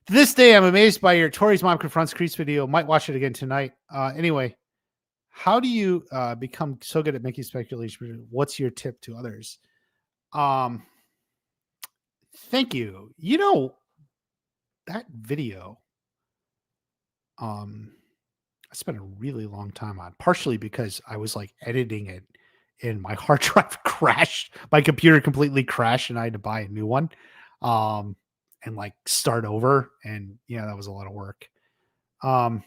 to this day, I'm amazed by your Tori's mom confronts Crease video. Might watch it again tonight. Anyway, how do you become so good at making speculation? What's your tip to others? Um, Thank you. That video. Um, I spent a really long time on, partially because I was like editing it and my hard drive crashed. My computer completely crashed and I had to buy a new one. Um, and like start over. And yeah, that was a lot of work. Um,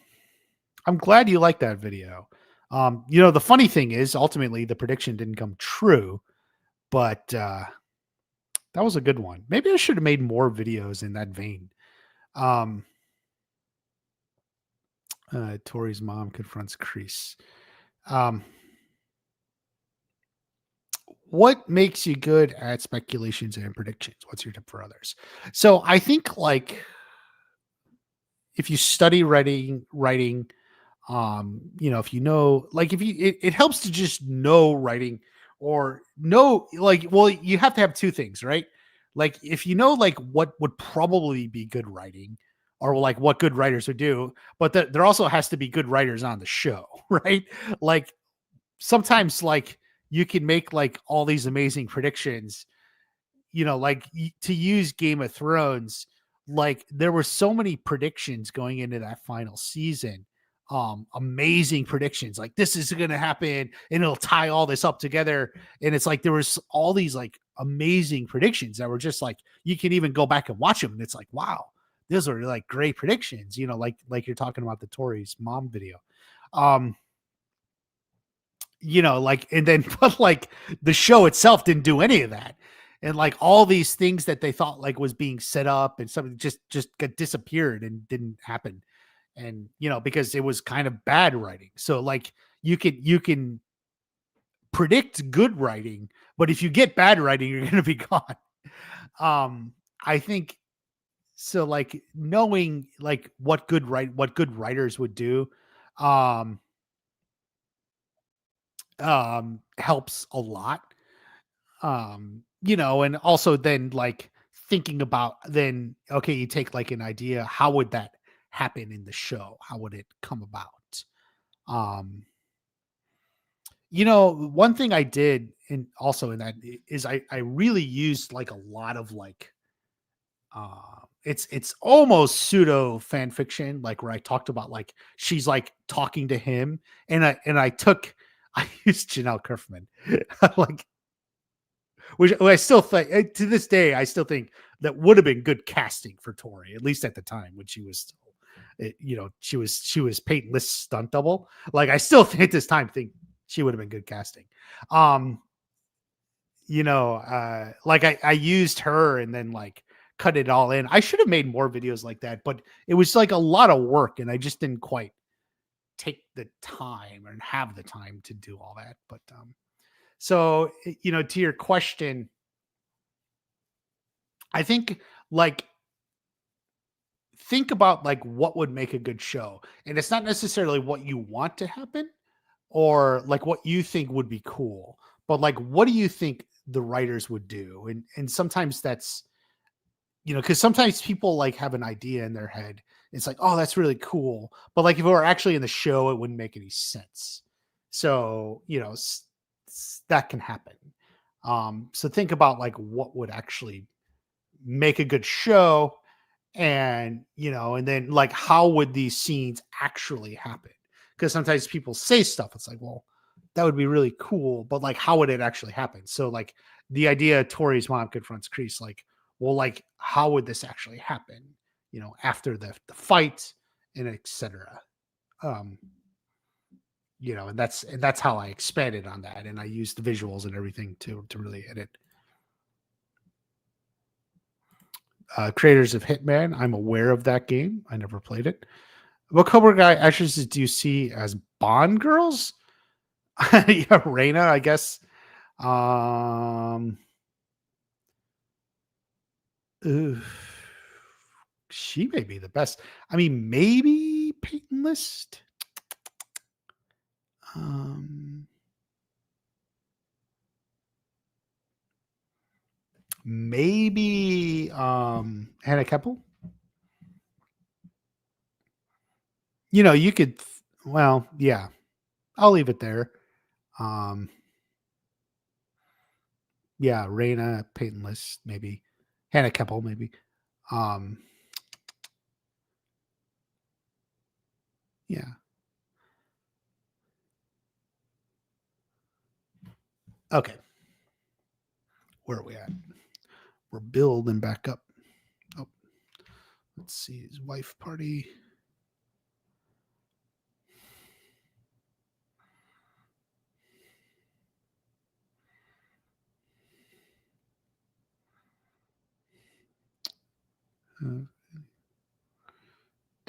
I'm glad you liked that video. The funny thing is ultimately the prediction didn't come true, but that was a good one. Maybe I should have made more videos in that vein. Um, Tori's mom confronts Crease. Um, what makes you good at speculations and predictions? What's your tip for others? So I think like if you study writing, if you know, like if you, it helps to just know writing or know, like, well, you have to have two things, right? Like if you know, like what would probably be good writing or like what good writers would do, but there also has to be good writers on the show, right? Like sometimes like you can make like all these amazing predictions, like to use Game of Thrones, like there were so many predictions going into that final season. Amazing predictions like this is going to happen and it'll tie all this up together. And it's like there was all these like amazing predictions that were just like you can even go back and watch them and it's like wow, those are like great predictions, like you're talking about the Tories mom video. Um, like, and then, but like the show itself didn't do any of that. And like all these things that they thought like was being set up and something just got disappeared and didn't happen. And, because it was kind of bad writing. So like you can predict good writing, but if you get bad writing, you're going to be gone. I think so like knowing like what good writers would do, um, helps a lot. And also then like thinking about then okay, you take like an idea, how would that happen in the show? How would it come about? Um, one thing I did in also in that is I really used like a lot of like it's almost pseudo fan fiction, like where I talked about like she's like talking to him and I took I used Janelle Kerfman. Like which I still think to this day, I still think that would have been good casting for Tori, at least at the time when she was still, she was Peyton List's stunt double. Like I still think at this time think she would have been good casting. Um, like I used her and then like cut it all in. I should have made more videos like that, but it was like a lot of work and I just didn't quite take the time and have the time to do all that. But So, to your question, I think like think about like what would make a good show. And it's not necessarily what you want to happen or like what you think would be cool, but like what do you think the writers would do? And sometimes that's because sometimes people like have an idea in their head. It's like, oh, that's really cool. But like if it were actually in the show, it wouldn't make any sense. So, that can happen. So think about like what would actually make a good show and then like how would these scenes actually happen? Because sometimes people say stuff, it's like, well, that would be really cool, but like how would it actually happen? So like the idea Tori's mom confronts Kreese, like, well, like how would this actually happen, after the fight and etc. um and that's how I expanded on that, and I used the visuals and everything to really hit it. Creators of Hitman, I'm aware of that game. I never played it. What Cobra Kai actresses do you see as Bond girls? Yeah, Reina, I guess. Um, ooh, she may be the best. I mean, maybe Peyton List. Um, maybe Hannah Keppel. You could. Well, yeah, I'll leave it there. Um, yeah, Reina, Peyton List, maybe Hannah Keppel, maybe. Um, yeah. Okay. Where are we at? We're building back up. Oh, let's see. His wife party.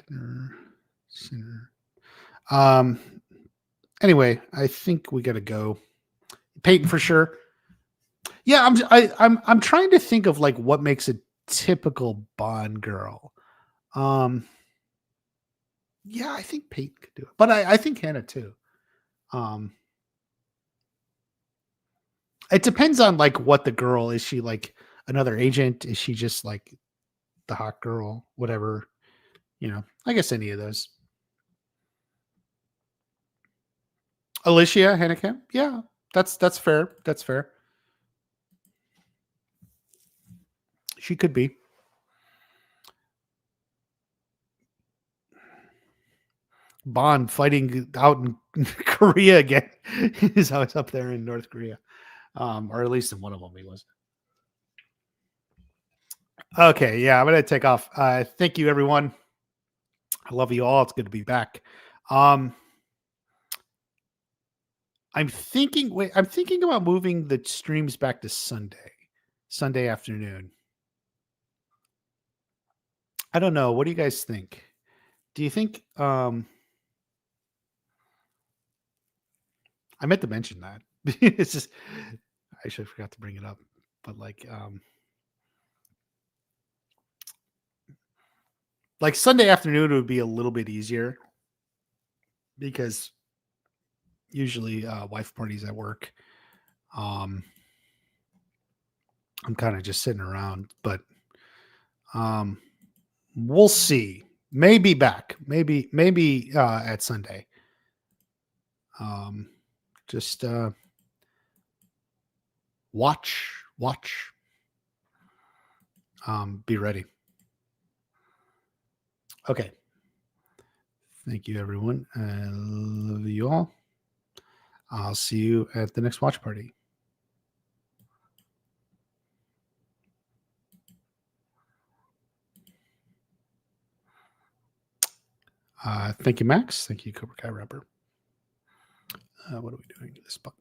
Dinner. Center. Um. Anyway, I think we got to go. Peyton for sure. Yeah, I'm trying to think of like what makes a typical Bond girl. Um. Yeah, I think Peyton could do it, but I think Hannah too. Um. It depends on like what the girl is. She like another agent? Is she just like the hot girl? Whatever. I guess any of those. Alicia Hennecamp. Yeah, that's fair. That's fair. She could be. Bond fighting out in Korea again. Is how it's up there in North Korea, or at least in one of them he was. Okay, yeah, I'm gonna take off. Thank you, everyone. I love you all. It's good to be back. Um, I'm thinking. Wait, I'm thinking about moving the streams back to Sunday afternoon. I don't know. What do you guys think? Do you think? I meant to mention that. It's just I actually forgot to bring it up, but like Sunday afternoon would be a little bit easier because usually wife parties at work. Um, I'm kind of just sitting around, but um, we'll see. Maybe back, maybe at Sunday. Um, just watch. Be ready. Okay. Thank you, everyone. I love you all. I'll see you at the next watch party. Thank you, Max. Thank you, Cobra Kai Rapper. What are we doing? This button.